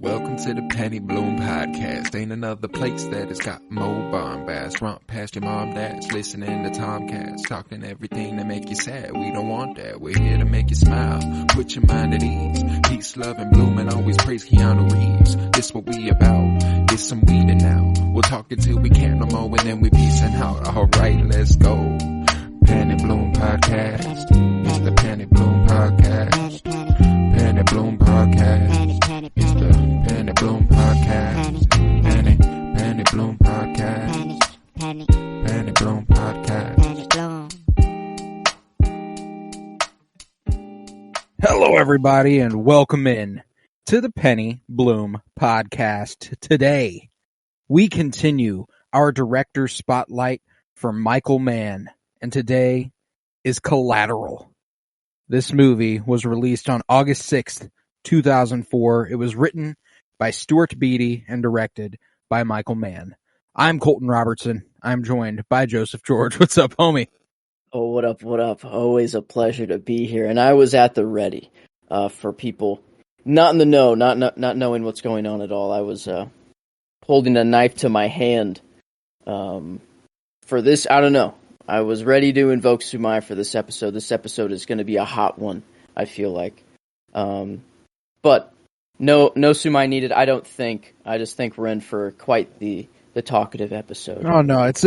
Welcome to the Penny Bloom Podcast. Ain't another place that has got more bombast. Romp past your mom, dad's listening to Tomcats, talking everything that make you sad. We don't want that. We're here to make you smile. Put your mind at ease. Peace, love, and bloom, and always praise Keanu Reeves. This what we about. This some weeding now. We'll talk until we can't no more, and then we peacing out. All right, let's go. Penny Bloom Podcast. It's the Penny Bloom Podcast. Penny Bloom Podcast. It's the Penny Bloom Podcast. Penny Bloom Podcast. Penny Bloom Podcast. Hello, everybody, and welcome in to the Penny Bloom Podcast. Today, we continue our director spotlight for Michael Mann, and today is Collateral. This movie was released on August 6th, 2004. It was written by Stuart Beattie and directed by Michael Mann. I'm Colton Robertson. I'm joined by Joseph George. What's up, homie? Oh, what up, what up? Always a pleasure to be here. And I was at the ready for people not in the know, not knowing what's going on at all. I was holding a knife to my hand for this. I don't know. I was ready to invoke 𝗠𝗶𝗰𝗵𝗲 for this episode. This episode is going to be a hot one, I feel like. But no 𝗠𝗠𝗏 needed, I don't think. I just think we're in for quite the talkative episode. Oh no, it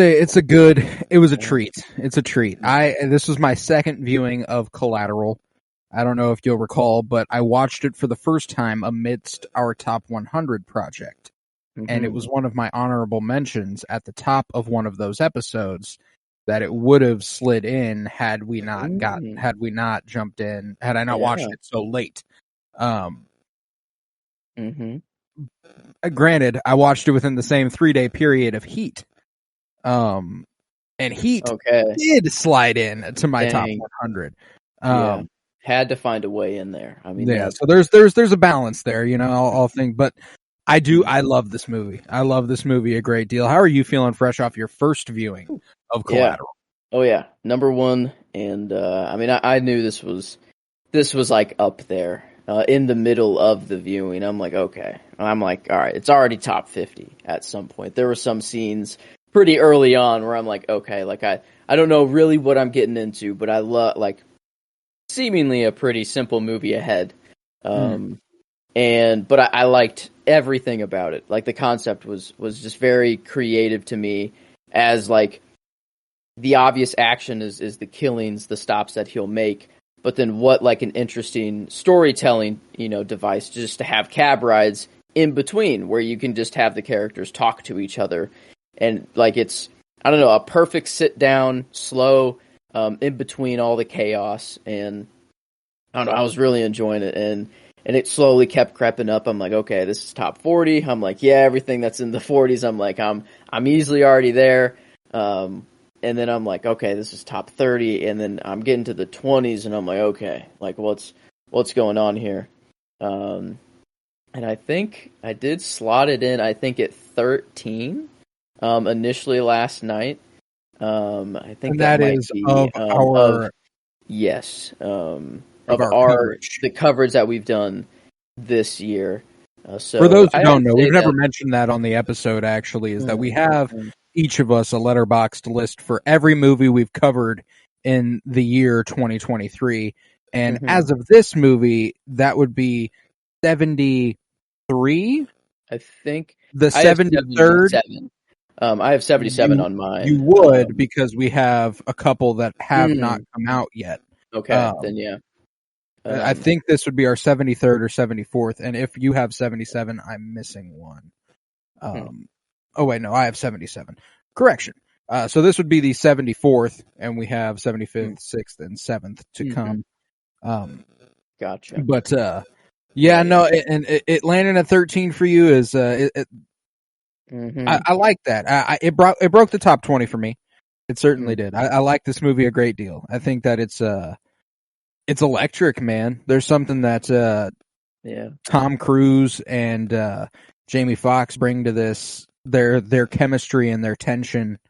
was a treat. It's a treat. This was my second viewing of Collateral. I don't know if you'll recall, but I watched it for the first time amidst our top 100 project. Mm-hmm. And it was one of my honorable mentions at the top of one of those episodes that it would have slid in had we not jumped in, had I not watched it so late. Granted, I watched it within the same 3-day period of Heat. And Heat did slide in to my top 100. Had to find a way in there. I mean, so there's a balance there, you know, I'll think, but I love this movie. I love this movie a great deal. How are you feeling fresh off your first viewing of Collateral? Oh yeah, number one. And I mean, I knew this was like up there in the middle of the viewing. I'm like, okay. I'm like, all right, it's already top 50 at some point. There were some scenes pretty early on where I'm like, okay, like I don't know really what I'm getting into, but I love like seemingly a pretty simple movie ahead. But I liked everything about it. Like the concept was just very creative to me, as like the obvious action is the killings, the stops that he'll make, but then what like an interesting storytelling, device just to have cab rides in between where you can just have the characters talk to each other. And like it's, I don't know, a perfect sit down, slow, in between all the chaos. And I don't know, I was really enjoying it. And it slowly kept creeping up. I'm like, okay, this is top 40. I'm like, yeah, everything that's in the 40s. I'm like, I'm easily already there. And then I'm like, okay, this is top 30. And then I'm getting to the 20s and I'm like, okay, like what's going on here? And I think I did slot it in, I think at 13, initially last night. I think and that is be, of our coverage. The coverage that we've done this year. So for those who don't know, we've never mentioned that on the episode. Actually, is that we have each of us a letterboxed list for every movie we've covered in the year 2023, and as of this movie, that would be 73. I think the 73rd. I have 77 on mine. You would, because we have a couple that have not come out yet. Okay, then yeah. I think this would be our 73rd or 74th, and if you have 77, I'm missing one. Oh wait, no, I have 77. Correction. So this would be the 74th, and we have 75th, 6th, and 7th to come. Gotcha. But no, and it landing at 13 for you is I like that. It broke the top 20 for me. It certainly did. I like this movie a great deal. I think that it's electric, man. There's something that Tom Cruise and Jamie Foxx bring to this. Their chemistry and their tension.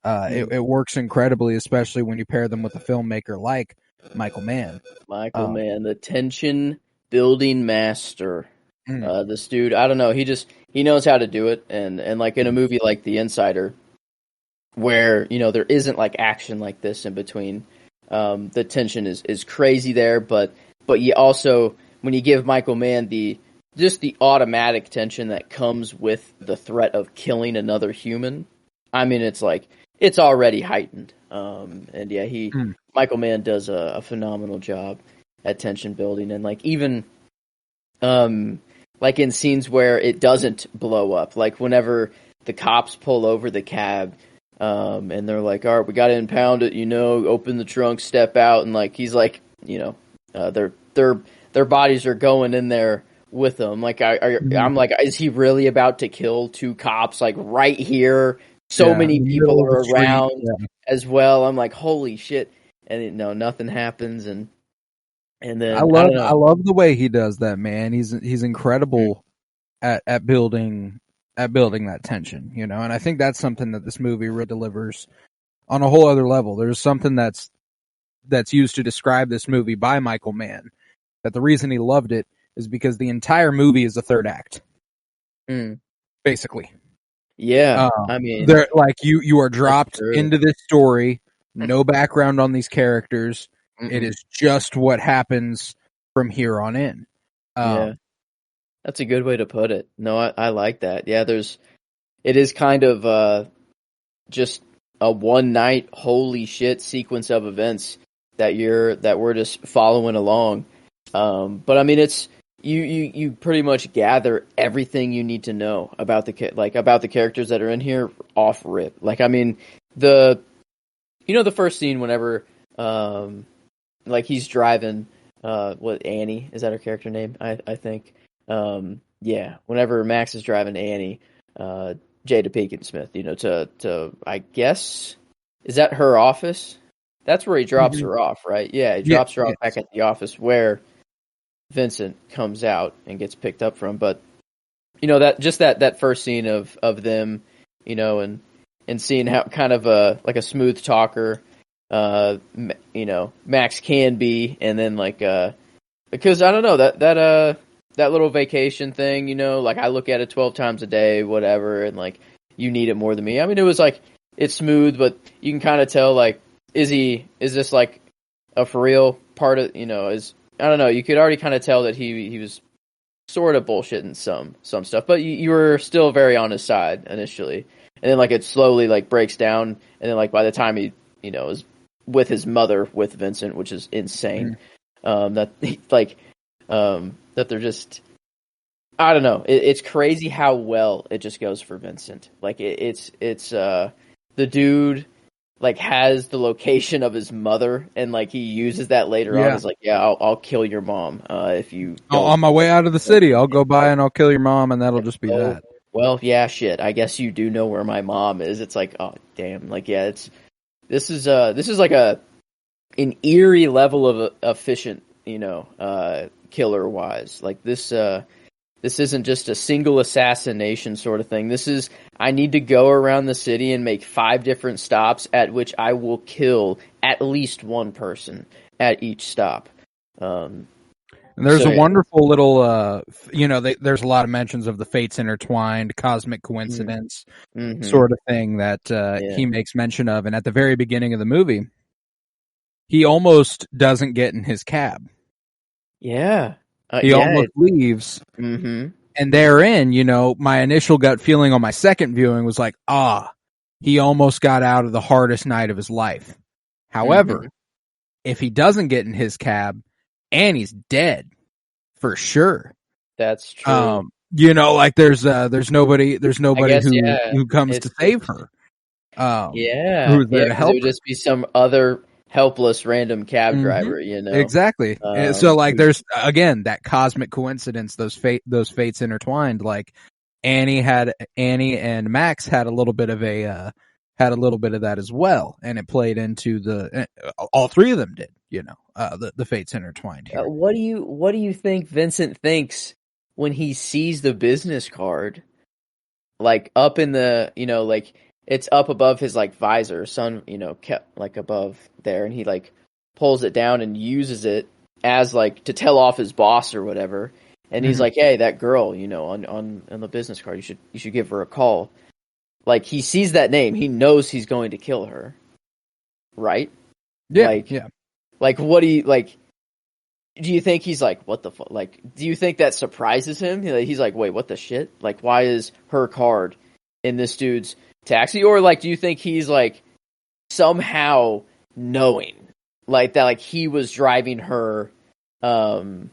It works incredibly, especially when you pair them with a filmmaker like Michael Mann. Michael Mann, the tension building master. This dude, I don't know, he knows how to do it, and like in a movie like The Insider, where there isn't like action like this in between, the tension is crazy there, but you also, when you give Michael Mann the automatic tension that comes with the threat of killing another human, I mean, it's like, it's already heightened. And yeah, Michael Mann does a phenomenal job at tension building, and like even like in scenes where it doesn't blow up, like whenever the cops pull over the cab, and they're like, all right, we got to impound it, open the trunk, step out, and like he's like, their bodies are going in there with them. Like I'm like, is he really about to kill two cops like right here? So many people are around as well. I'm like, holy shit! And nothing happens, and then I love the way he does that, man. He's incredible at building that tension, and I think that's something that this movie really delivers on a whole other level. There's something that's used to describe this movie by Michael Mann, that the reason he loved it is because the entire movie is a third act, basically. Yeah, I mean, they're like you are dropped into this story, no background on these characters. It is just what happens from here on in. Yeah, that's a good way to put it. No, I like that. Yeah, it is kind of just a one night holy shit sequence of events that we're just following along. But I mean, it's you pretty much gather everything you need to know about the characters that are in here off rip. Like, I mean, the first scene whenever like he's driving, Annie, is that her character name? I think. Yeah, whenever Max is driving Annie, Jada Pinkett Smith, to I guess, is that her office? That's where he drops her off, right? Yeah, he drops her off back at the office where Vincent comes out and gets picked up from. But that first scene of them, and seeing how kind of like a smooth talker, Max can be, and then like because I don't know, that little vacation thing, like I look at it 12 times a day, whatever, and like you need it more than me. I mean, it was like, it's smooth, but you can kind of tell, like, is this like a for real part of, I don't know, you could already kind of tell that he was sort of bullshitting some stuff, but you were still very on his side initially. And then like it slowly like breaks down, and then like by the time he, is with his mother with Vincent, which is insane. That they're just, I don't know. It's crazy how well it just goes for Vincent. Like it's the dude like has the location of his mother, and like he uses that later on. He's like, yeah, I'll kill your mom if you. On my way out of the city, I'll go by and I'll kill your mom, and that'll just be that. Well, yeah, shit. I guess you do know where my mom is. It's like, oh damn. Like, yeah, this is like an eerie level of efficient, killer wise. Like this isn't just a single assassination sort of thing. This is, I need to go around the city and make 5 different stops at which I will kill at least one person at each stop. And there's a wonderful little, there's a lot of mentions of the fates intertwined, cosmic coincidence sort of thing that he makes mention of. And at the very beginning of the movie, he almost doesn't get in his cab. Yeah. He almost leaves. And therein, my initial gut feeling on my second viewing was like, he almost got out of the hardest night of his life. However, if he doesn't get in his cab, Annie's dead for sure. That's true. Like there's nobody who comes to save her. Who's there to help? It would just be some other helpless random cab driver, Exactly. So like there's again that cosmic coincidence, those fates intertwined. Like Annie and Max had a little bit of that as well, and it played into all three of them did, the fates intertwined here. What do you think Vincent thinks when he sees the business card like up in the, like it's up above his like visor, kept like above there, and he like pulls it down and uses it as like to tell off his boss or whatever. and he's like, hey, that girl, on the business card, you should give her a call. Like, he sees that name, he knows he's going to kill her, right? Yeah, Like, what do you like? Do you think he's like, what the fuck? Like, do you think that surprises him? He's like, wait, what the shit? Like, why is her card in this dude's taxi? Or, like, do you think he's, like, somehow knowing, like, that, like, he was driving her to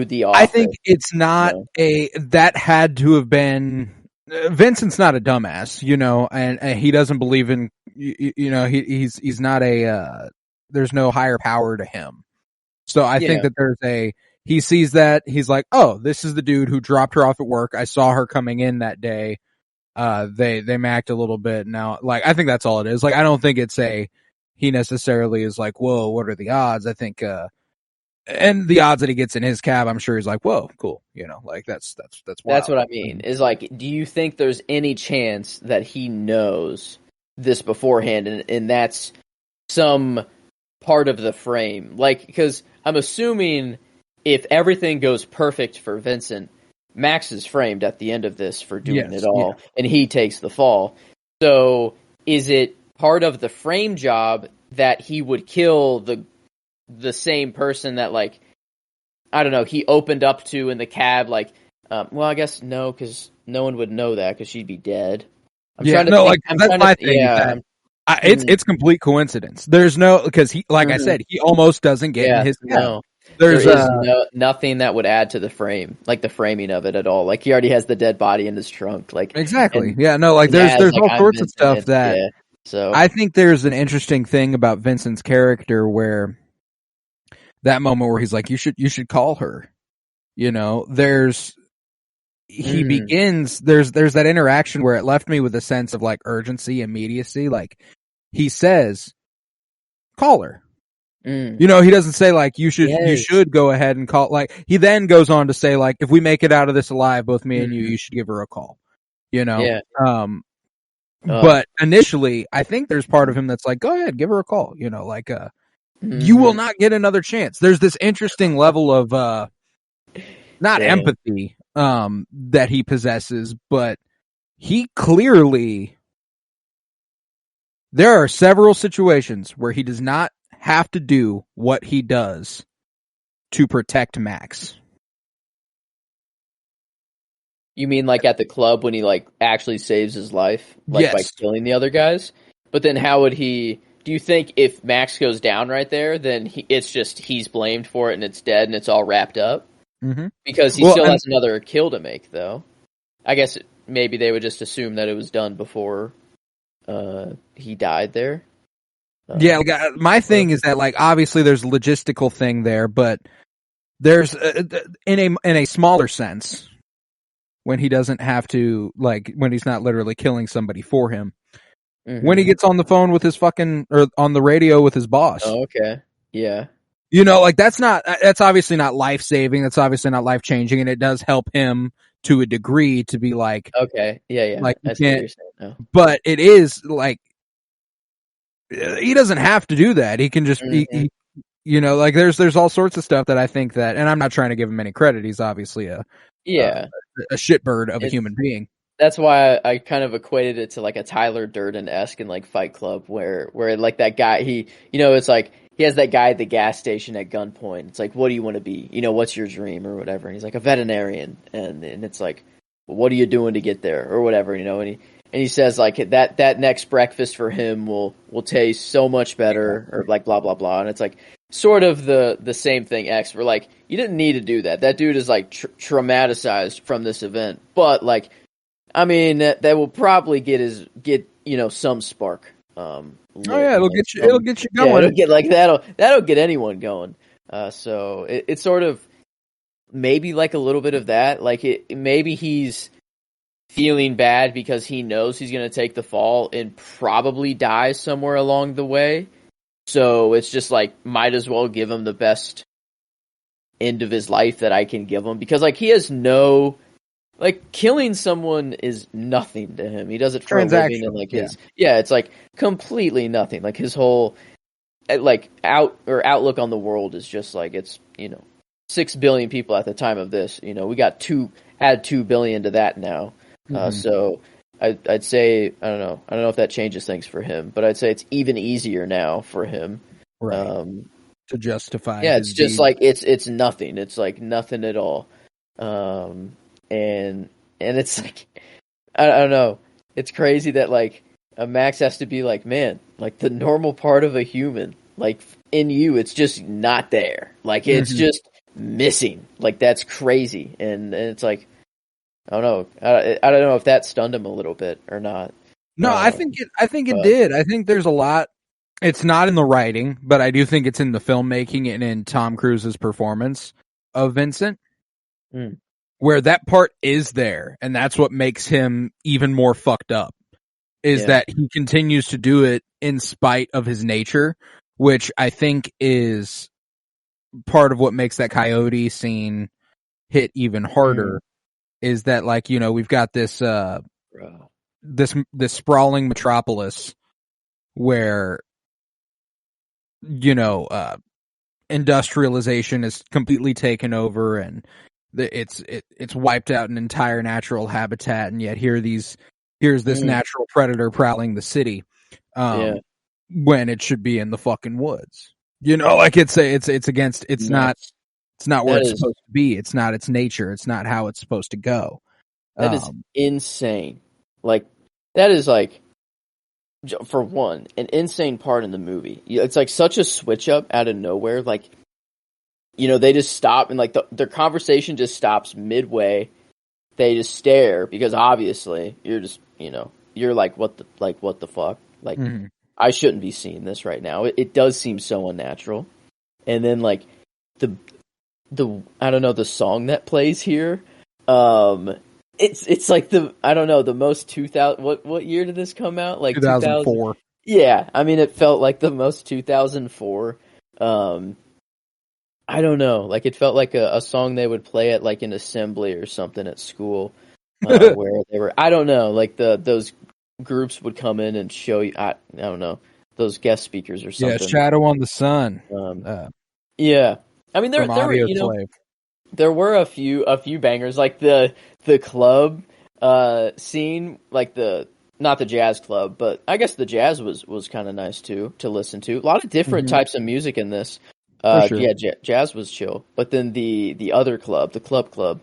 the office? I think it's not that had to have been... Vincent's not a dumbass, and he doesn't believe in, he's not there's no higher power to him. So I think that he sees that, he's like, oh, this is the dude who dropped her off at work. I saw her coming in that day. They macked a little bit. Now, like, I think that's all it is. Like, I don't think it's he necessarily is like, whoa, what are the odds? I think, and the odds that he gets in his cab, I'm sure he's like, whoa, cool. Like, that's wild. That's what I mean, is like, do you think there's any chance that he knows this beforehand and that's some part of the frame? Like, because I'm assuming if everything goes perfect for Vincent, Max is framed at the end of this for doing it all, and he takes the fall. So is it part of the frame job that he would kill the same person that, like, I don't know, he opened up to in the cab, like, well, I guess no, because no one would know that because she'd be dead. That's my thing. It's complete coincidence. There's no, because he, like I said, he almost doesn't get in his cab. No. There is nothing that would add to the frame, like the framing of it at all. Like, he already has the dead body in his trunk. Like, exactly. There's all sorts of stuff that. Yeah, so I think there's an interesting thing about Vincent's character where that moment where he's like, you should call her. There's begins. There's that interaction where it left me with a sense of, like, urgency, immediacy. Like, he says, call her. He doesn't say, like, you should go ahead and call. Like, he then goes on to say, like, if we make it out of this alive, both me and you should give her a call. But initially, I think there's part of him that's like, go ahead, give her a call. You will not get another chance. There's this interesting level of not empathy that he possesses, but he clearly, there are several situations where he does not have to do what he does to protect Max. You mean like at the club when he, like, actually saves his life, like, by killing the other guys? But then how would he? Do you think if Max goes down right there, then he's blamed for it and it's dead and it's all wrapped up? Mm-hmm. Because he still has another kill to make, though. I guess maybe they would just assume that it was done before he died there. My thing is that, like, obviously there's a logistical thing there, but there's in a smaller sense when he doesn't have to, like, when he's not literally killing somebody for him. Mm-hmm. When he gets on the phone with his or on the radio with his boss. Oh, okay. Yeah. Like, that's obviously not life-saving, that's obviously not life-changing, and it does help him to a degree to be like, okay, yeah. Like, that's what you're saying now. But it is, like, he doesn't have to do that. He can just, like, there's all sorts of stuff that I think that, and I'm not trying to give him any credit. He's obviously a shitbird of a human being. That's why I kind of equated it to, like, a Tyler Durden-esque in, like, Fight Club, where like that guy, it's like he has that guy at the gas station at gunpoint. It's like, what do you want to be? What's your dream or whatever? And he's like, a veterinarian, and it's like, what are you doing to get there or whatever? And he says, like, that next breakfast for him will taste so much better, or, like, blah blah blah. And it's like sort of the same thing. X, where, like, you didn't need to do that. That dude is, like, traumatized from this event, but, like, I mean, that will probably get some spark. It'll get you going. That'll get anyone going. So it's sort of maybe like a little bit of that. Like, maybe he's feeling bad because he knows he's going to take the fall and probably die somewhere along the way. So it's just like, might as well give him the best end of his life that I can give him, because, like, he has no, like, killing someone is nothing to him. He does it for a living, and, like, it's like completely nothing. Like, his whole, like, outlook on the world is just like, it's, 6 billion people at the time of this. You know, we got add 2 billion to that now. So I'd say, I don't know if that changes things for him, but I'd say it's even easier now for him. Right. To justify. Yeah, it's just like, it's nothing. It's like nothing at all. And it's like, I don't know. It's crazy that like Max has to be like, man, like the normal part of a human, like in you, it's just not there. Like it's just missing. Like that's crazy. And it's like, I don't know. I don't know if that stunned him a little bit or not. No, I think it did. I think there's a lot. It's not in the writing, but I do think it's in the filmmaking and in Tom Cruise's performance of Vincent, where that part is there, and that's what makes him even more fucked up. Is that he continues to do it in spite of his nature, which I think is part of what makes that coyote scene hit even harder. Is that, like, you know, we've got this this sprawling metropolis where, you know, industrialization is completely taken over, and it's wiped out an entire natural habitat, and yet here's this natural predator prowling the city, when it should be in the fucking woods. You know, like it's not where it's supposed to be. It's not its nature. It's not how it's supposed to go. That is insane. Like, that is like, for one, an insane part in the movie. It's like such a switch up out of nowhere. Like, you know, they just stop and like their conversation just stops midway. They just stare because obviously you're just, you know, you're like, what the fuck? Like, I shouldn't be seeing this right now. It does seem so unnatural. And then like the I don't know, the song that plays here, it's like the most 2000, what year did this come out? Like 2004. Yeah, I mean, it felt like the most 2004. I don't know, like it felt like a song they would play at like an assembly or something at school, where they were, I don't know, like those groups would come in and show you, I don't know, those guest speakers or something. Yeah, Shadow on the Sun. Yeah. I mean, there were, you know, there were a few bangers, like the club scene, like not the jazz club, but I guess the jazz was kind of nice too to listen to. A lot of different types of music in this. Sure. Yeah, jazz was chill, but then the other club, the club,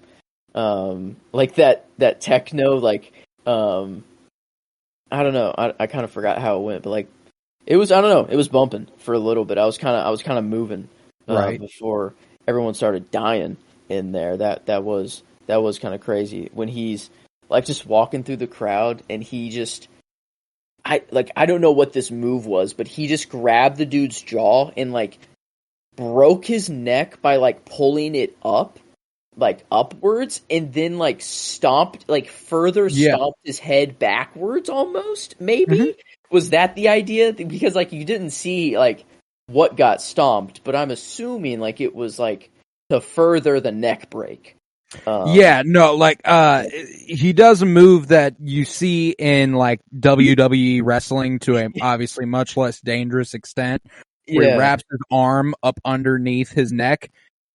like that techno, like I don't know, I kind of forgot how it went, but like it was, I don't know, it was bumping for a little bit. I was kind of moving. Right before everyone started dying in there. That was kind of crazy when he's like just walking through the crowd and he just, I don't know what this move was, but he just grabbed the dude's jaw and like broke his neck by like pulling it up, like upwards, and then like stomped his head backwards almost, maybe. Was that the idea? Because like you didn't see like what got stomped, but I'm assuming like it was like to further the neck break. He does a move that you see in like WWE wrestling to a obviously much less dangerous extent, where he wraps his arm up underneath his neck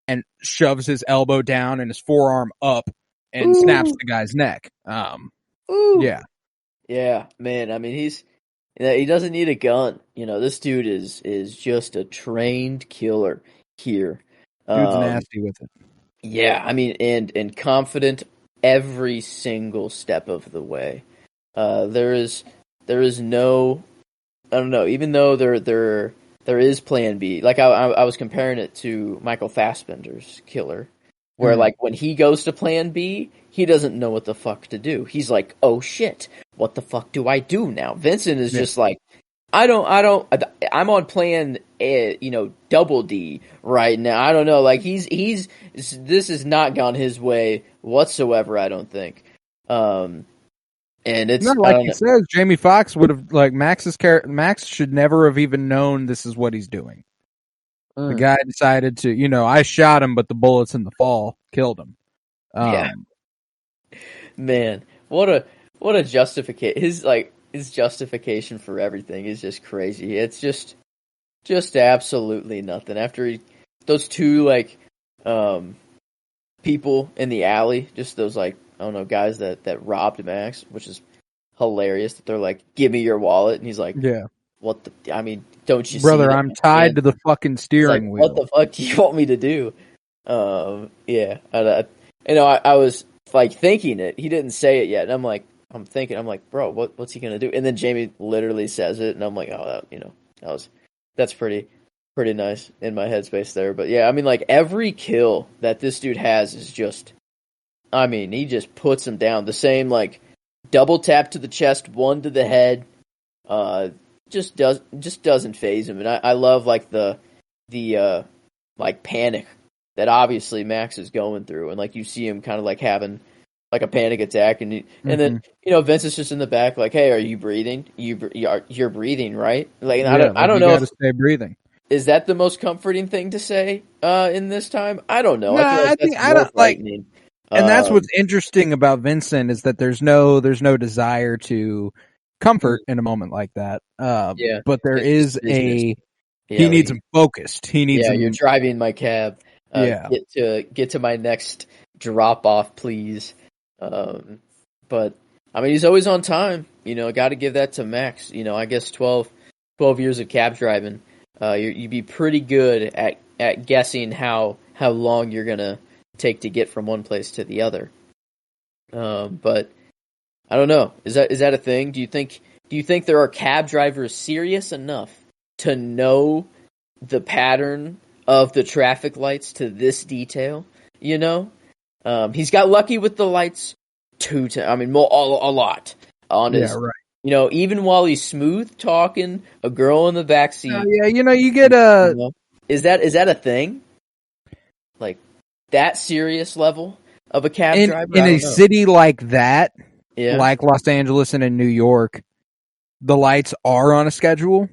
and shoves his elbow down and his forearm up and snaps the guy's neck. Yeah, man. I mean, he doesn't need a gun. You know, this dude is just a trained killer here. Dude's nasty with it. Yeah, I mean, and confident every single step of the way. There is no, I don't know, even though there is plan B. Like I was comparing it to Michael Fassbender's Killer, where like when he goes to plan B, he doesn't know what the fuck to do. He's like, oh shit, what the fuck do I do now? Vincent is just like, I'm on plan, double D right now. I don't know. Like this has not gone his way whatsoever, I don't think. And it's no, like he says, Jamie Foxx would have, like, Max should never have even known this is what he's doing. The guy decided to, I shot him, but the bullets in the fall killed him. Yeah. Man, what a justification. His justification for everything is just crazy. It's just absolutely nothing. After those two, like, people in the alley, just those like, I don't know, guys that robbed Max, which is hilarious. That they're like, "Give me your wallet," and he's like, Yeah. "What the? I mean, don't you Brother, see that I'm tied to the fucking He's steering like, wheel. "What the fuck do you want me to do?" Yeah, I was like thinking it. He didn't say it yet, and I'm like, bro, what's he gonna do? And then Jamie literally says it, and I'm like, oh, that's pretty nice in my headspace there. But yeah, I mean, like every kill that this dude has is just, I mean, he just puts him down. The same like double tap to the chest, one to the head, just doesn't phase him. And I love like the like panic that obviously Max is going through, and like you see him kind of like having like a panic attack, and then Vince is just in the back like, "Hey, are you breathing? You're breathing, right?" Like I don't know. You gotta stay breathing. Is that the most comforting thing to say in this time? I don't know. No, I feel like that's more frightening. And that's what's interesting about Vincent is that there's no desire to comfort in a moment like that. But there is he needs him focused. He needs him. You're driving my cab. Get to my next drop off, please. But I mean, he's always on time. Got to give that to Max. I guess 12 years of cab driving. You'd be pretty good at guessing how long you're gonna take to get from one place to the other. But I don't know. Is that a thing? Do you think there are cab drivers serious enough to know the pattern of the traffic lights to this detail? He's got lucky with the lights a lot on his. Right. Even while he's smooth talking, a girl in the backseat. You get a. Is that a thing? Like that serious level of a cab driver in a city like that, like Los Angeles and in New York, the lights are on a schedule.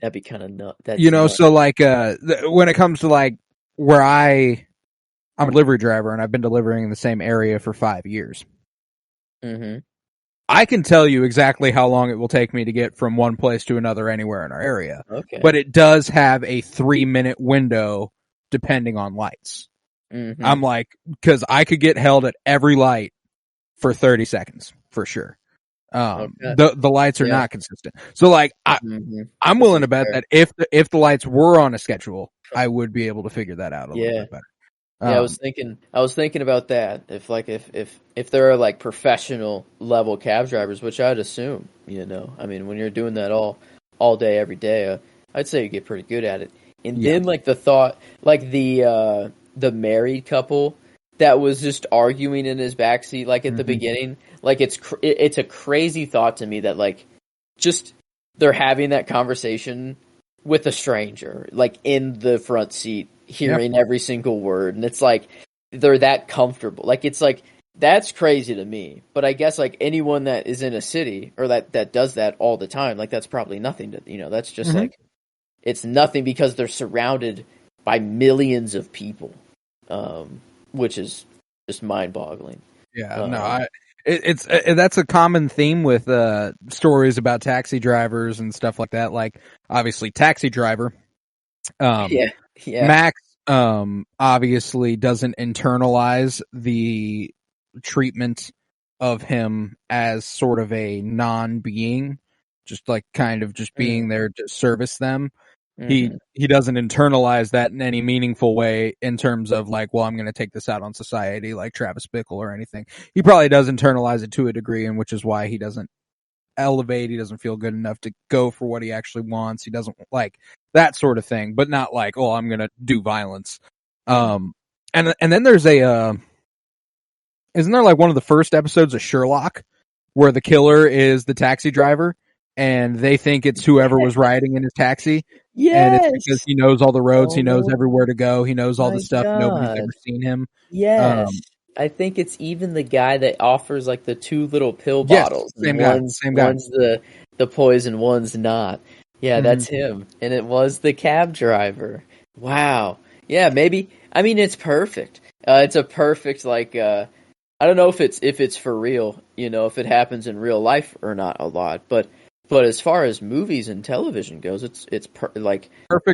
That'd be kind of nuts. So like when it comes to like where I'm a delivery driver and I've been delivering in the same area for 5 years. Mm-hmm. I can tell you exactly how long it will take me to get from one place to another anywhere in our area. Okay. But it does have a 3-minute window depending on lights. Mm-hmm. I'm like, because I could get held at every light for 30 seconds for sure. The lights are not consistent. So like, I'm willing to bet that if the lights were on a schedule, I would be able to figure that out a little bit better. I was thinking about that. If there are like professional level cab drivers, which I'd assume, I mean, when you're doing that all day, every day, I'd say you get pretty good at it. And then like the thought, like the married couple that was just arguing in his backseat, like at the beginning, like it's a crazy thought to me that like just they're having that conversation with a stranger, like in the front seat, hearing every single word, and it's like they're that comfortable. Like it's like that's crazy to me. But I guess like anyone that is in a city or that does that all the time, like that's probably nothing to that's just like it's nothing because they're surrounded by millions of people, which is just mind-boggling. That's a common theme with stories about taxi drivers and stuff like that. Like obviously, Taxi Driver. Max obviously doesn't internalize the treatment of him as sort of a non-being, just like kind of just being there to service them. He doesn't internalize that in any meaningful way in terms of like, well, I'm going to take this out on society like Travis Bickle or anything. He probably does internalize it to a degree, and which is why he doesn't elevate. He doesn't feel good enough to go for what he actually wants. He doesn't like that sort of thing, but not like, oh, I'm going to do violence. And then there's isn't there like one of the first episodes of Sherlock where the killer is the taxi driver and they think it's whoever was riding in his taxi? And it's because he knows all the roads, he knows everywhere to go, he knows all the stuff, nobody's ever seen him. I think it's even the guy that offers like the 2 little pill bottles. Same guy. One's the poison, one's not. Yeah, that's him. And it was the cab driver. Wow. Yeah, maybe. I mean, it's perfect. It's a perfect like. I don't know if it's for real. If it happens in real life or not a lot, but But as far as movies and television goes, it's perfect.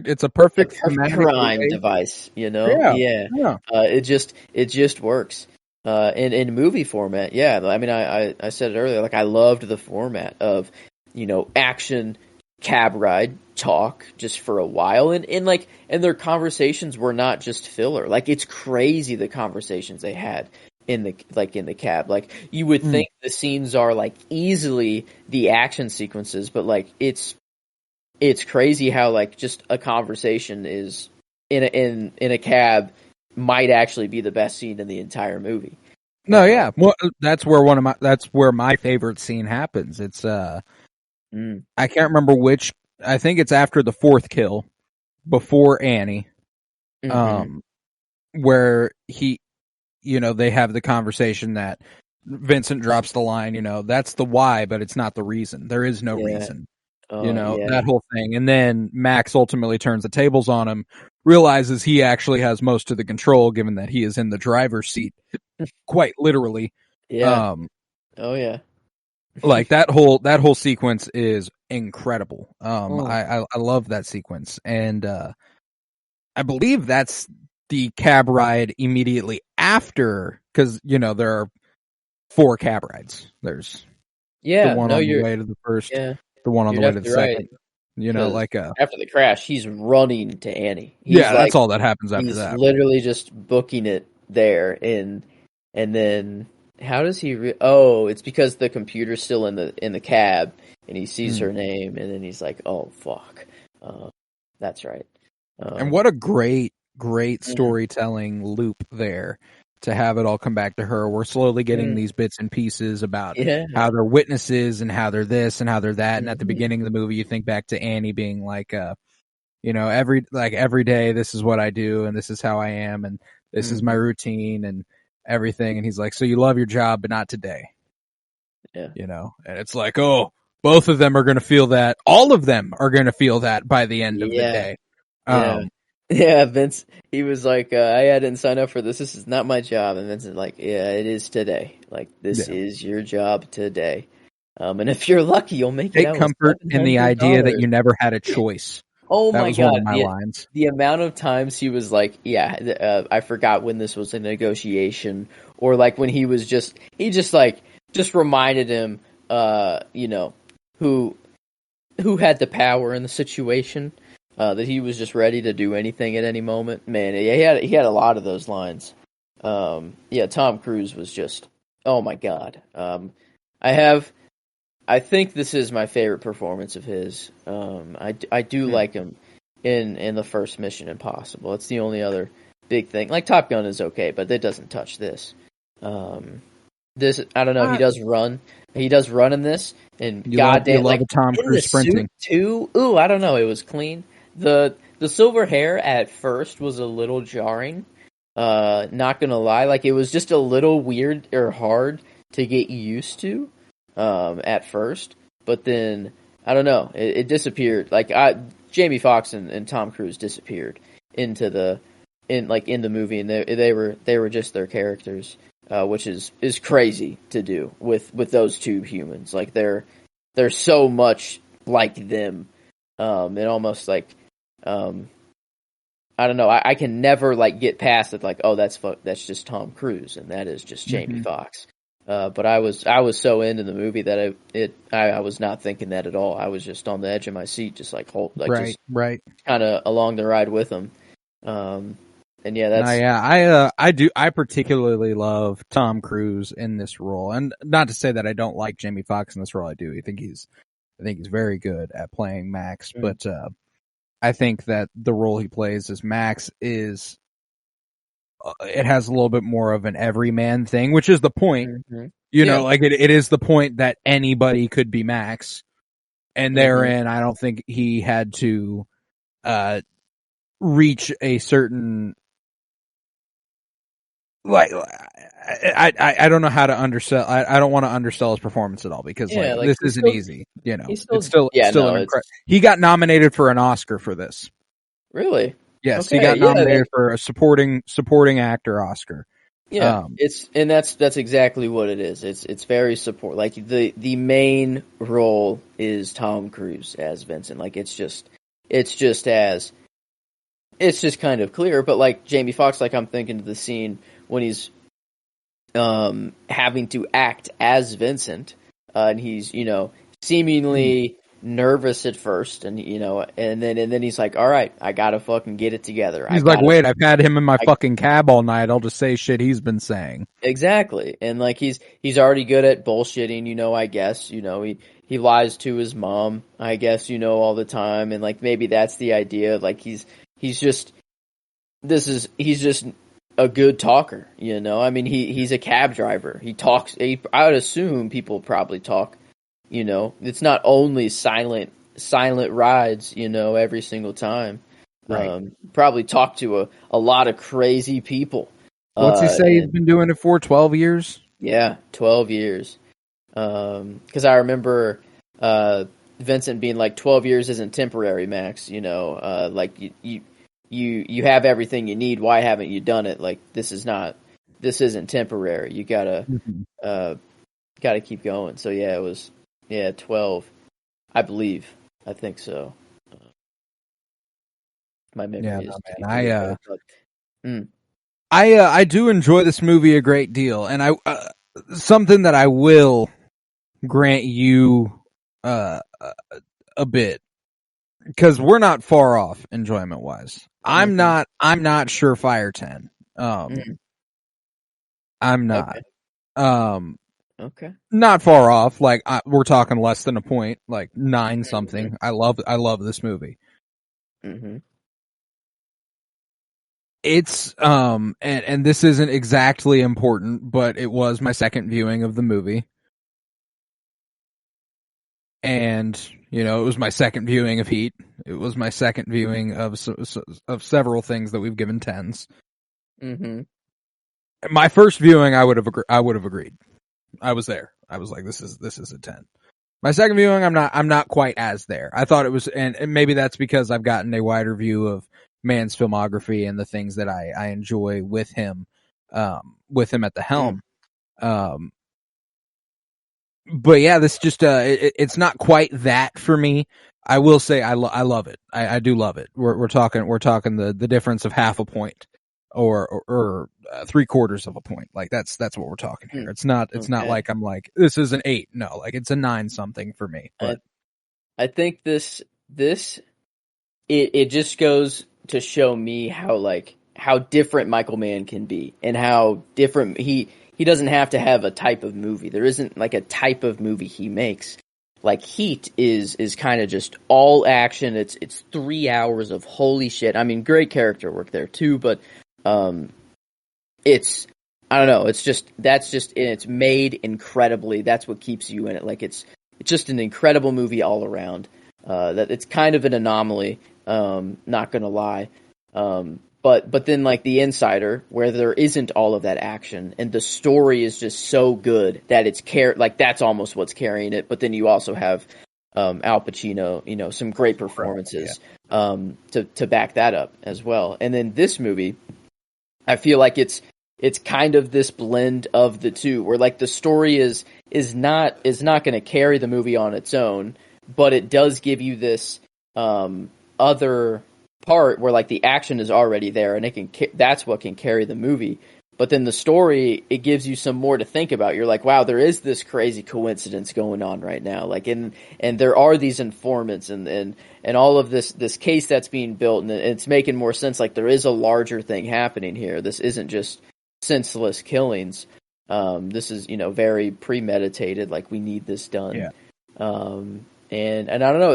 It's a perfect crime device, you know? Yeah. It just works. In movie format, yeah. I mean, I said it earlier, like I loved the format of, you know, action, cab ride, talk just for a while, and their conversations were not just filler. Like it's crazy the conversations they had in the cab. Like you would think the scenes are like easily the action sequences, but like it's crazy how like just a conversation is in a cab might actually be the best scene in the entire movie. No, yeah. Well, that's where my favorite scene happens. It's I can't remember which. I think it's after the fourth kill, before Annie, where they have the conversation that Vincent drops the line, that's the why, but it's not the reason. There is no reason. That whole thing. And then Max ultimately turns the tables on him, realizes he actually has most of the control given that he is in the driver's seat, quite literally. Yeah. Like that whole sequence is incredible. I love that sequence. And I believe that's the cab ride immediately after, because there are 4 cab rides. There's the one on the way to the first, the one on the way to the second. After the crash, he's running to Annie. That's all that happens after that. He's literally just booking it there, and then how does he? It's because the computer's still in the cab, and he sees her name, and then he's like, "Oh fuck, that's right." And what a great storytelling loop there to have it all come back to her. We're slowly getting these bits and pieces about how they're witnesses and how they're this and how they're that. And at the beginning of the movie, you think back to Annie being like, every day, this is what I do and this is how I am and this is my routine and everything. And he's like, so you love your job, but not today. Yeah. And it's like, oh, both of them are going to feel that. All of them are going to feel that by the end of the day. Vince, he was like, I didn't sign up for this. This is not my job. And Vincent's like, yeah, it is today. Like, this is your job today. And if you're lucky, you'll make it out. Take comfort in the idea that you never had a choice. Oh that my was God. One of my lines. The amount of times he was like, I forgot when this was a negotiation, or like when he just reminded him, who had the power in the situation. That he was just ready to do anything at any moment. Man, he had a lot of those lines. Tom Cruise was just, oh my God. I think this is my favorite performance of his. I do like him in the first Mission Impossible. It's the only other big thing. Like Top Gun is okay, but it doesn't touch this. This, I don't know. He does run. He does run in this, and goddamn, like Tom Cruise sprinting too. Ooh, I don't know. It was clean. The silver hair at first was a little jarring. Not gonna lie, like it was just a little weird or hard to get used to at first. But then I don't know, it disappeared. Like Jamie Foxx and Tom Cruise disappeared in the movie, and they were just their characters, which is crazy to do with those two humans. Like they're so much like them, and almost like. I don't know. I can never like get past it. Like, oh, that's just Tom Cruise, and that is just Jamie Foxx. But I was so into the movie that I was not thinking that at all. I was just on the edge of my seat, just like right, kind of along the ride with him. And that's I particularly love Tom Cruise in this role, and not to say that I don't like Jamie Foxx in this role. I do. I think he's very good at playing Max, but. I think that the role he plays as Max it has a little bit more of an everyman thing, which is the point. Like it is the point that anybody could be Max. And therein, I don't think he had to reach a certain, like, I don't know how to undersell. I don't want to undersell his performance at all because this isn't easy. It's still he got nominated for an Oscar for this. Really? Yes, he got nominated for a supporting actor Oscar. Yeah, that's exactly what it is. It's very support. Like the main role is Tom Cruise as Vincent. Like it's just kind of clear. But like Jamie Foxx, like I'm thinking of the scene when he's having to act as Vincent, and he's seemingly nervous at first, and and then he's like, all right, I gotta fucking get it together. He's like, wait, I've had him in my fucking cab all night. I'll just say shit he's been saying. Exactly. And like he's already good at bullshitting, I guess, he lies to his mom, I guess, all the time, and like maybe that's the idea. Like he's just a good talker, I mean he's a cab driver. He talks I would assume people probably talk. It's not only silent rides, every single time. Right. Probably talk to a lot of crazy people. What's he say he's been doing it for? 12 years? Yeah, 12 years. Because I remember Vincent being like, 12 years isn't temporary, Max. Like you have everything you need. Why haven't you done it? Like this isn't temporary. You gotta keep going. So yeah, it was 12, I believe. I think so. My memory is. I do enjoy this movie a great deal, and I something that I will grant you a bit, because we're not far off enjoyment wise. I'm not surefire 10. I'm not. Okay. Okay. Not far off. Like we're talking less than a point, like 9 something. I love this movie. Mm-hmm. It's and this isn't exactly important, but it was my second viewing of the movie. And, it was my second viewing of Heat. It was my second viewing of several things that we've given 10s. Mm-hmm. My first viewing, I would have agreed. I was there. I was like, this is a 10. My second viewing, I'm not quite as there. I thought it was, and maybe that's because I've gotten a wider view of Mann's filmography and the things that I enjoy with him at the helm. But yeah, this just it's not quite that for me. I will say I love it. I do love it. We're talking the difference of half a point or 3/4 of a point. Like that's what we're talking here. It's not like I'm like this is an 8. No, like it's a 9 something for me. But I think this it just goes to show me how different Michael Mann can be, and how different he doesn't have to have a type of movie. There isn't like a type of movie he makes. Like Heat is kind of just all action. It's 3 hours of holy shit. I mean, great character work there too, but it's, I don't know, it's made incredibly. That's what keeps you in it. Like it's just an incredible movie all around. That it's kind of an anomaly. Not gonna lie. But then like The Insider, where there isn't all of that action, and the story is just so good that it's that's almost what's carrying it. But then you also have Al Pacino, some great performances to back that up as well. And then this movie, I feel like it's kind of this blend of the two, where like the story is not going to carry the movie on its own, but it does give you this other part where like the action is already there, and that's what can carry the movie. But then the story, it gives you some more to think about. You're like, wow, there is this crazy coincidence going on right now. Like, and there are these informants and all of this case that's being built, and it's making more sense. Like there is a larger thing happening here. This isn't just senseless killings. This is, very premeditated. Like we need this done. Yeah. And I don't know,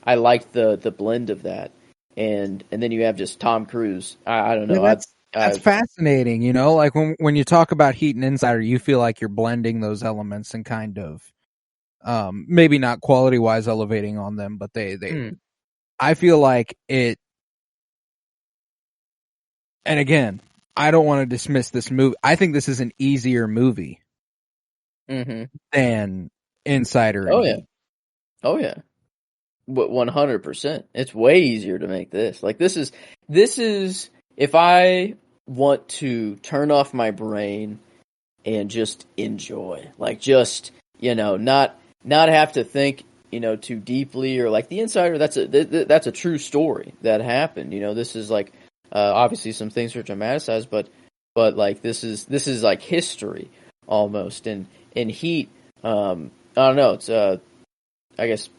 I liked the blend of that, and then you have just Tom Cruise. I don't know. Yeah, that's fascinating. Like when you talk about Heat and Insider, you feel like you're blending those elements and kind of, maybe not quality wise elevating on them, but I feel like it. And again, I don't want to dismiss this movie. I think this is an easier movie than Insider. Oh yeah. Oh yeah. 100%. It's way easier to make this. Like this is if I want to turn off my brain and just enjoy, like just, not have to think, too deeply, or like The Insider. That's a true story that happened. This is like, obviously some things are dramatized, but like this is like history almost. And in Heat, I don't know. It's I guess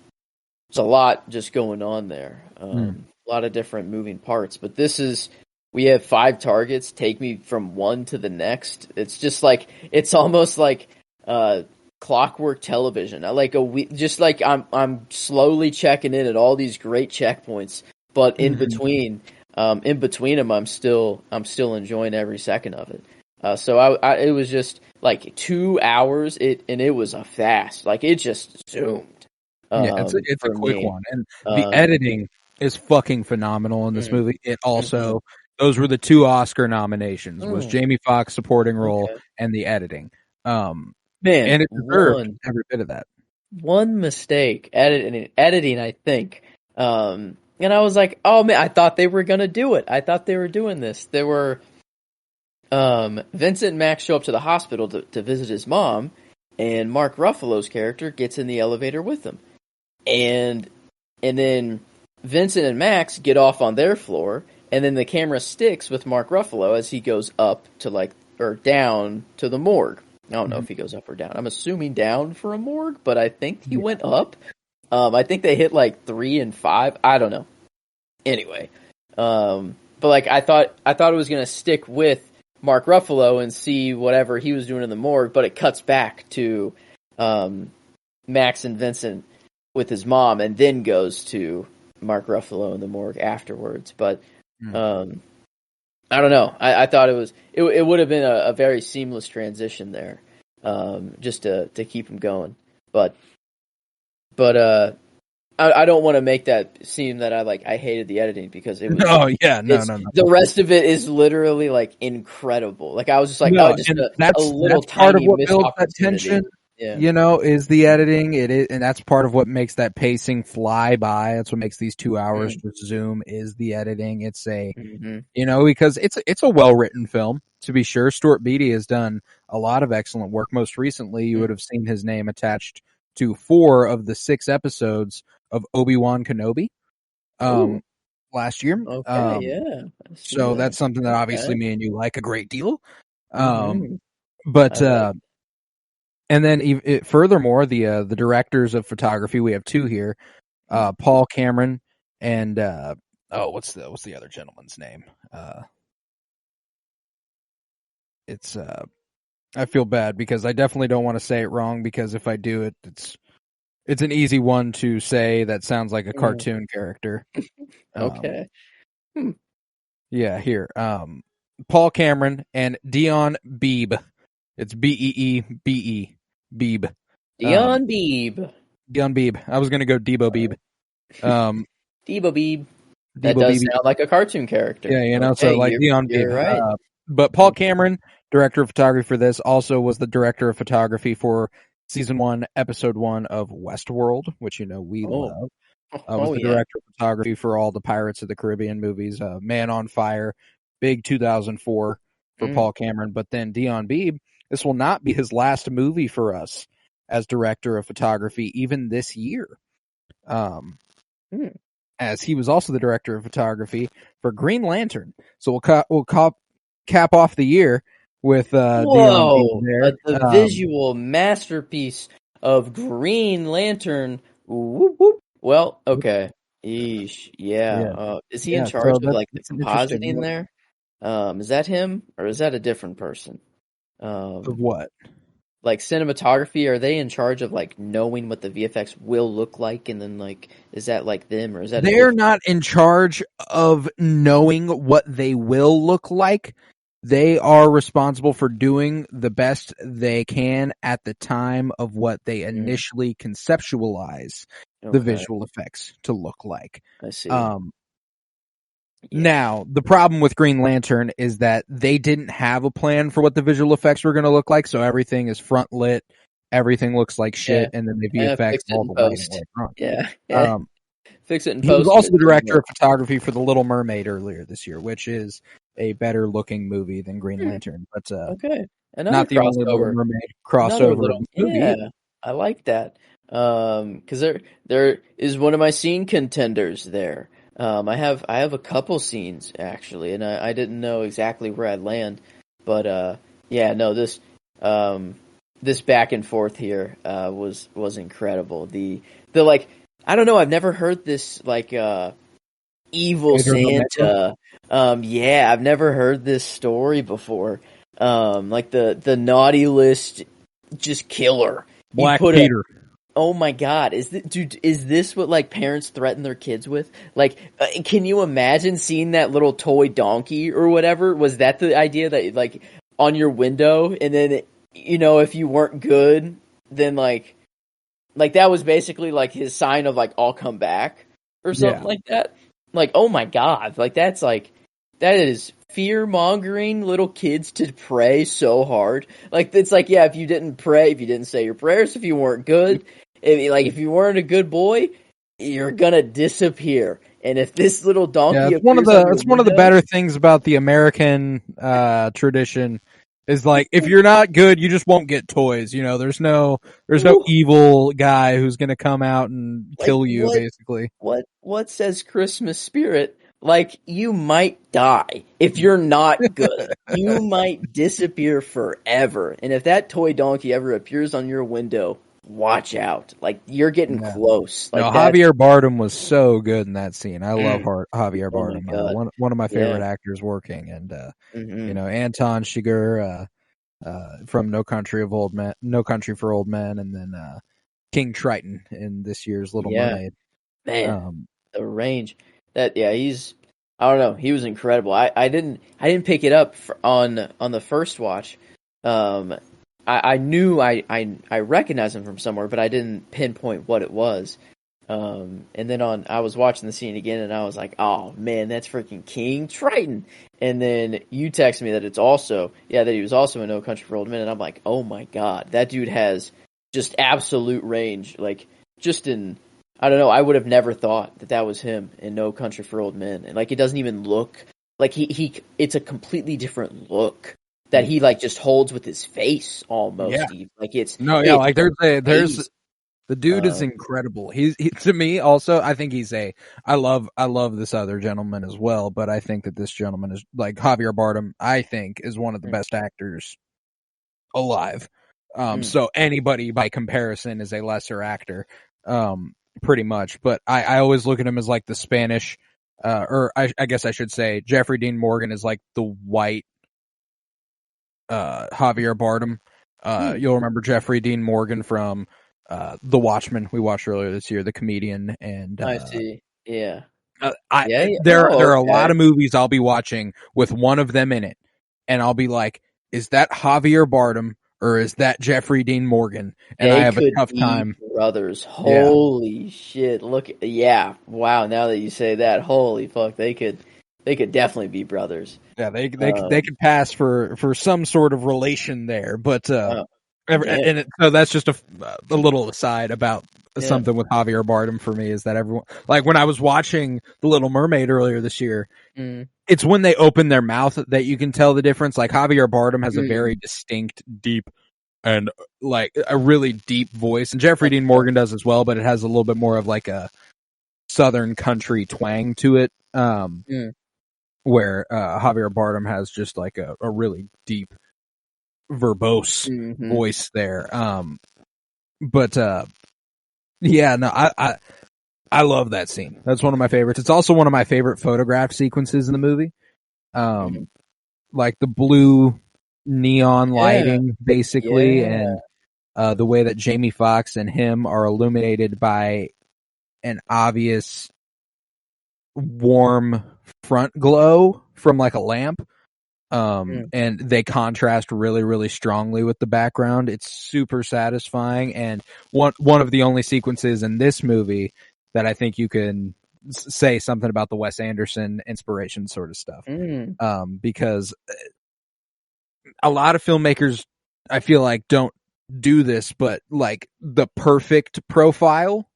it's a lot just going on there. A lot of different moving parts, but we have 5 targets. Take me from one to the next. It's just like, it's almost like clockwork television. Just like I'm slowly checking in at all these great checkpoints, but in between them, I'm still enjoying every second of it. So it was just like 2 hours. It was a fast, like it just zoomed. It's a quick one, and the editing is fucking phenomenal in this movie. It also, those were the 2 Oscar nominations, was Jamie Foxx supporting role and the editing. Man, and it deserved every bit of that. One mistake editing, I think. And I was like, oh man, I thought they were gonna do it. I thought they were doing this. There were Vincent and Max show up to the hospital to visit his mom, and Mark Ruffalo's character gets in the elevator with them. And then Vincent and Max get off on their floor, and then the camera sticks with Mark Ruffalo as he goes up to or down to the morgue. I don't know if he goes up or down. I'm assuming down for a morgue, but I think he went up. I think they hit like 3 and 5. I don't know. Anyway, but like I thought it was gonna stick with Mark Ruffalo and see whatever he was doing in the morgue, but it cuts back to Max and Vincent with his mom, and then goes to Mark Ruffalo in the morgue afterwards. But I don't know. I thought it would have been a very seamless transition there, just to keep him going. But I don't want to make that seem that I hated the editing, because it was. No. The rest of it is literally like incredible. Like I was just like, just a little that's part tiny of what missed builds that opportunity. tension. Yeah. Is the editing. It is, and that's part of what makes that pacing fly by. That's what makes these 2 hours just zoom. Is the editing? It's because it's a well written film, to be sure. Stuart Beattie has done a lot of excellent work. Most recently, you would have seen his name attached to 4 of the 6 episodes of Obi-Wan Kenobi last year. Okay, yeah. So that's something that obviously me and you like a great deal. But and then furthermore, the directors of photography, we have 2 here, Paul Cameron and what's the other gentleman's name? It's I feel bad because I definitely don't want to say it wrong, because if I do it's an easy one to say that sounds like a cartoon character. Okay. Yeah, here. Paul Cameron and 𝗀𝗏𝗏𝗶𝗏. It's Beebe. Beebe. 𝗀𝗏𝗏𝗏𝗏. 𝗀𝗏𝗏𝗏𝗏. I was going to go Debo Beebe. Debo Beebe. That does sound like a cartoon character. Yeah, so like 𝗀𝗏𝗏𝗏𝗏. You're right. But Paul Cameron, director of photography for this, also was the director of photography for season 1, episode 1 of Westworld, which we love. Was the director of photography for all the Pirates of the Caribbean movies. Man on Fire, big 2004 for Paul Cameron. But then 𝗀𝗏𝗏𝗏𝗏, this will not be his last movie for us as director of photography, even this year. As he was also the director of photography for Green Lantern. So we'll cap off the year with 𝗀𝗏𝗏𝗏𝗏 there. The visual masterpiece of Green Lantern. Whoop, whoop. Well, okay. Eesh. Yeah. Is he in charge of like the compositing there? Is that him, or is that a different person? Of what? Like cinematography, are they in charge of like knowing what the VFX will look like, and then like is that like them, or is that they're not in charge of knowing what they will look like? They are responsible for doing the best they can at the time of what they initially conceptualize the visual effects to look like. I see. Now, the problem with Green Lantern is that they didn't have a plan for what the visual effects were going to look like, so everything is front lit, everything looks like shit, and then the VFX all the way front. Fix it and He was post also it. the director of photography for The Little Mermaid earlier this year, which is a better looking movie than Green Lantern, but Okay, another not the only Little crossover. Mermaid Another crossover little, of the movie. yeah, I like that. Because there is one of my scene contenders there. I have a couple scenes actually, and I didn't know exactly where I'd land, but yeah, no, this back and forth here was incredible. The like, I don't know, I've never heard this like evil Pedro Santa. Yeah, I've never heard this story before. Like the naughty list just killer. Black Peter. Oh my god, is this what like parents threaten their kids with? Like, can you imagine seeing that little toy donkey or whatever? Was that the idea that like on your window, and then if you weren't good, then like that was basically like his sign of like I'll come back or something like that? Like, oh my god, like that is fear mongering little kids to pray so hard. Like, it's like, yeah, if you didn't pray, if you didn't say your prayers, if you weren't good, if you weren't a good boy, you're gonna disappear. And if this little donkey it's one of the better things about the American tradition is like, if you're not good, you just won't get toys. There's no evil guy who's gonna come out and kill you, basically. What says Christmas spirit? Like, you might die if you're not good. You might disappear forever. And if that toy donkey ever appears on your window, watch out. Like, you're getting close. Like, Javier Bardem was so good in that scene. I love Javier Bardem. One of my favorite actors working. And, Anton Chigurh from No Country for Old Men, and then King Triton in this year's Little Mermaid. Man, the range. I don't know. He was incredible. I didn't pick it up on the first watch. I knew I recognized him from somewhere, but I didn't pinpoint what it was. And then I was watching the scene again, and I was like, oh man, that's freaking King Triton. And then you texted me that that he was also in No Country for Old Men, and I'm like, oh my god, that dude has just absolute range. Like, just in, I don't know, I would have never thought that was him in No Country for Old Men. And like, it doesn't even look like it's a completely different look that he like just holds with his face almost. Yeah. Like, it's there's the dude is incredible. He to me also, I think I love this other gentleman as well, but I think that this gentleman is like Javier Bardem, I think, is one of the best actors alive. So anybody by comparison is a lesser actor. Pretty much, but I always look at him as like the Spanish, or I guess I should say Jeffrey Dean Morgan is like the white Javier Bardem. You'll remember Jeffrey Dean Morgan from The Watchmen we watched earlier this year, the comedian, and I see, yeah. There are a lot of movies I'll be watching with one of them in it, and I'll be like, is that Javier Bardem? Or is that Jeffrey Dean Morgan? And I have a tough time. Brothers, holy shit! Wow. Now that you say that, holy fuck, they could definitely be brothers. Yeah, they could pass for some sort of relation there, but so that's just a little aside about something with Javier Bardem for me, is that everyone, like when I was watching The Little Mermaid earlier this year, it's when they open their mouth that you can tell the difference. Like, Javier Bardem has a very distinct, deep, and like a really deep voice, and Jeffrey Dean Morgan does as well, but it has a little bit more of like a southern country twang to it, where Javier Bardem has just like a really deep, verbose voice there. I love that scene. That's one of my favorites. It's also one of my favorite photograph sequences in the movie. Like the blue neon lighting, basically, and the way that Jamie Foxx and him are illuminated by an obvious warm front glow from like a lamp. And they contrast really, really strongly with the background. It's super satisfying, and one of the only sequences in this movie that I think you can say something about the Wes Anderson inspiration sort of stuff. Because a lot of filmmakers, I feel like, don't do this, but like the perfect profile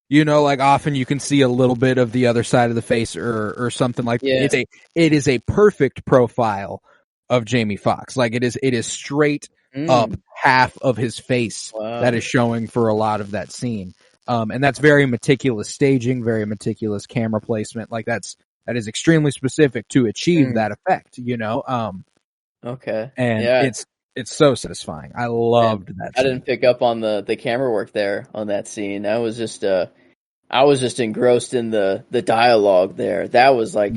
You know, like often you can see a little bit of the other side of the face or something like that. It is a perfect profile of Jamie Foxx. Like it is straight up half of his face that is showing for a lot of that scene. And that's very meticulous staging, very meticulous camera placement. Like that is extremely specific to achieve that effect, you know? Okay. And it's so satisfying. I loved that scene. I didn't pick up on the camera work there on that scene. I was just engrossed in the dialogue there. That was like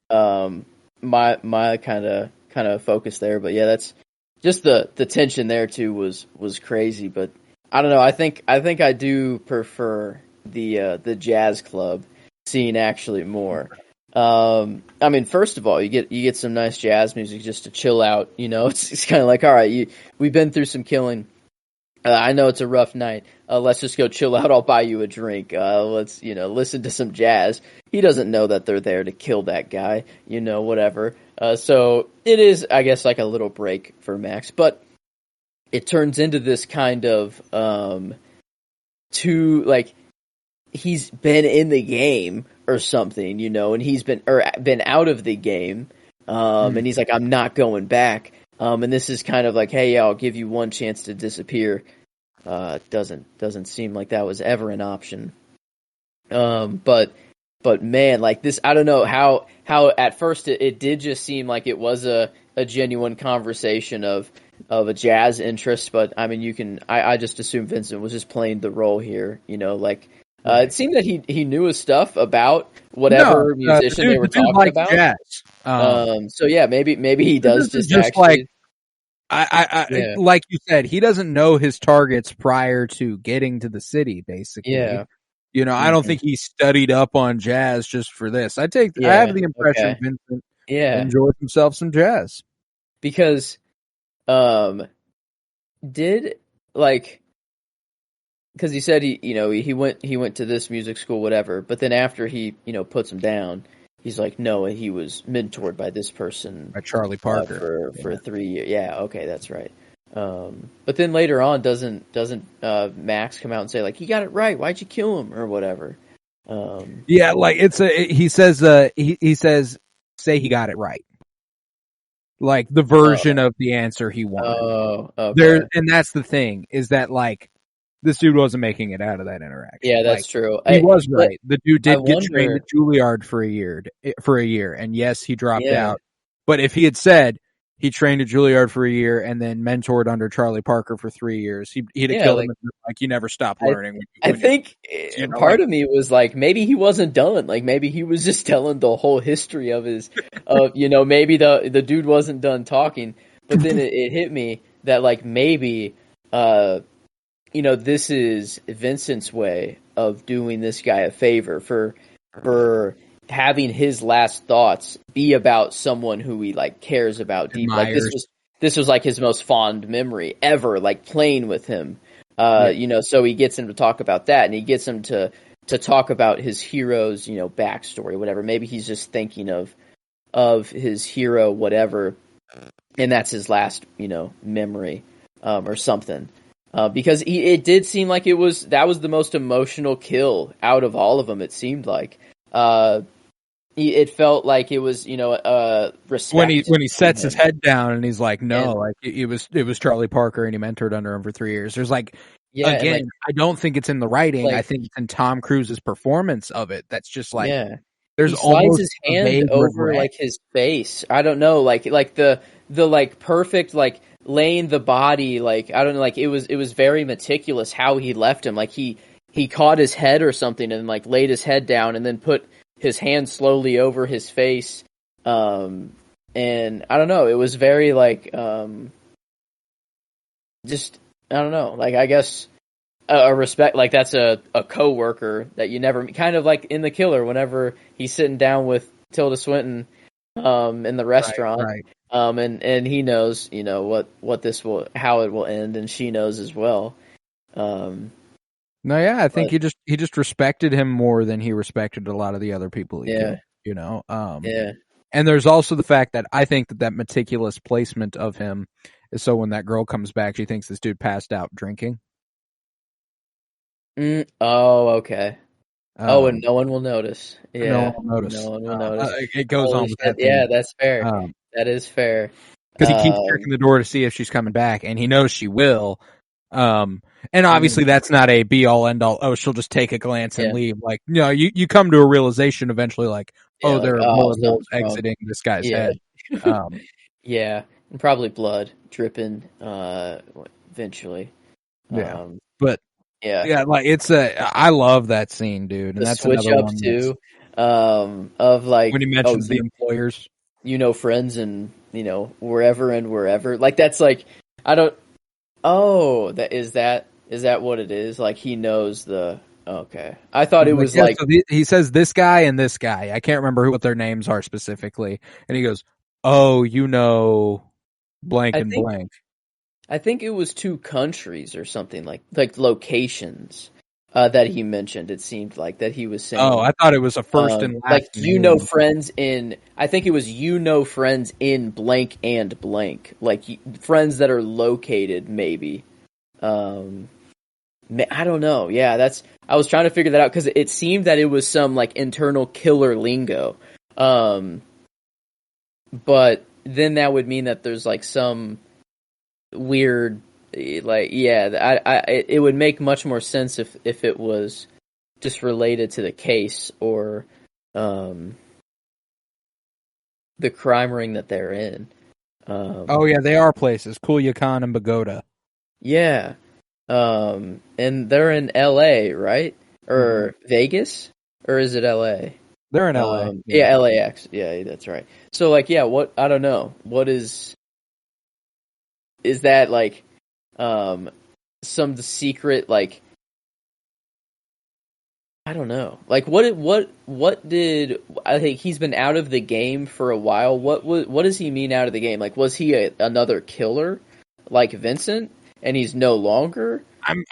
my kind of focus there. But yeah, that's just the tension there too was crazy. But I don't know. I think I do prefer the jazz club scene actually more. I mean, first of all, you get some nice jazz music just to chill out. You know, it's kind of like, all right, we've been through some killing. I know it's a rough night. Let's just go chill out. I'll buy you a drink. Let's, listen to some jazz. He doesn't know that they're there to kill that guy, whatever. So it is, I guess, like a little break for Max, but it turns into this kind of, he's been in the game or something, and he's been out of the game. And he's like, I'm not going back. And this is kind of like, hey, I'll give you one chance to disappear. Doesn't seem like that was ever an option. But man, like this, I don't know how at first it did just seem like it was a genuine conversation of a jazz interest. But I mean, I just assume Vincent was just playing the role here, it seemed that he knew his stuff about whatever musician they were talking about. Jazz. So yeah, maybe he does just actually. Like, like you said, he doesn't know his targets prior to getting to the city. Basically, yeah. I don't think he studied up on jazz just for this. I have the impression Vincent enjoyed himself some jazz because, because he said he went to this music school, whatever. But then after he puts him down, he's like, no, he was mentored by this person, by Charlie Parker for 3 years. Yeah, okay, that's right. But then later on, doesn't Max come out and say like, he got it right? Why'd you kill him or whatever? Yeah, like he says say he got it right. Like the version of the answer he wanted. Oh, okay. And that's the thing is that like. This dude wasn't making it out of that interaction. Yeah, that's true. He was right. The dude did get trained at Juilliard for a year, and yes, he dropped out. But if he had said he trained at Juilliard for a year and then mentored under Charlie Parker for 3 years, he'd have killed him. Like you never stop learning. I think part of me was like, maybe he wasn't done. Like maybe he was just telling the whole history of his, maybe the dude wasn't done talking. But then it hit me that like maybe. This is Vincent's way of doing this guy a favor for having his last thoughts be about someone who he like cares about deeply. Like this was like his most fond memory ever, like playing with him. So he gets him to talk about that, and he gets him to talk about his hero's, backstory, whatever. Maybe he's just thinking of his hero, whatever, and that's his last, memory, or something. Because it did seem like that was the most emotional kill out of all of them. It seemed like it felt like it was respect when he sets his head down and he's like like it was Charlie Parker and he mentored under him for 3 years. There's like I don't think it's in the writing. I think it's in Tom Cruise's performance of it. That's just like there's he slides almost his hand over regret. like his face. I don't know, like the like perfect like. Laying the body, like I don't know, like it was very meticulous how he left him. Like he caught his head or something and like laid his head down and then put his hand slowly over his face. And I don't know, it was very like just I don't know, like I guess a respect, like that's a coworker that you never kind of like in The Killer whenever he's sitting down with Tilda Swinton in the restaurant. Right. And he knows, how it will end, and she knows as well. I think he just respected him more than he respected a lot of the other people he killed, And there's also the fact that I think that meticulous placement of him is so when that girl comes back, she thinks this dude passed out drinking. Oh, okay. And no one will notice. No Yeah, one will notice. no one will notice. It goes Holy on with shit, that thing. yeah, that's fair. That is fair. Because he keeps checking the door to see if she's coming back, and he knows she will. And obviously that's not a be all end all. Oh, she'll just take a glance and leave. Like, you come to a realization eventually, like, there are bullet holes exiting this guy's head. Yeah, and probably blood dripping eventually. But like I love that scene, dude. And the that's switch another up one too, of like when he mentions the employers, friends and wherever and wherever. Like that's like I don't. Oh, is that what it is? Like he knows the. Okay, I thought it was like so he says this guy and this guy. I can't remember what their names are specifically, and he goes, "Oh, blank and blank." I think it was 2 countries or something like locations that he mentioned. It seemed like that he was saying. Oh, I thought it was a first and last. Like friends in. I think it was friends in blank and blank, like friends that are located maybe. I don't know. Yeah, I was trying to figure that out because it seemed that it was some like internal killer lingo. But then that would mean that there's like some weird, like, it would make much more sense if it was just related to the case or the crime ring that they're in. They are places, 𝗠𝗶𝗰𝗵𝗵𝗲𝗀 and Bogota. Yeah. And they're in LA, right? Or Vegas? Or is it LA? They're in LA. LAX. Yeah, that's right. So like, I don't know. What is that like, some secret, like, I don't know. Like, what did, I think he's been out of the game for a while. What does he mean out of the game? Like, was he another killer like Vincent? And he's no longer.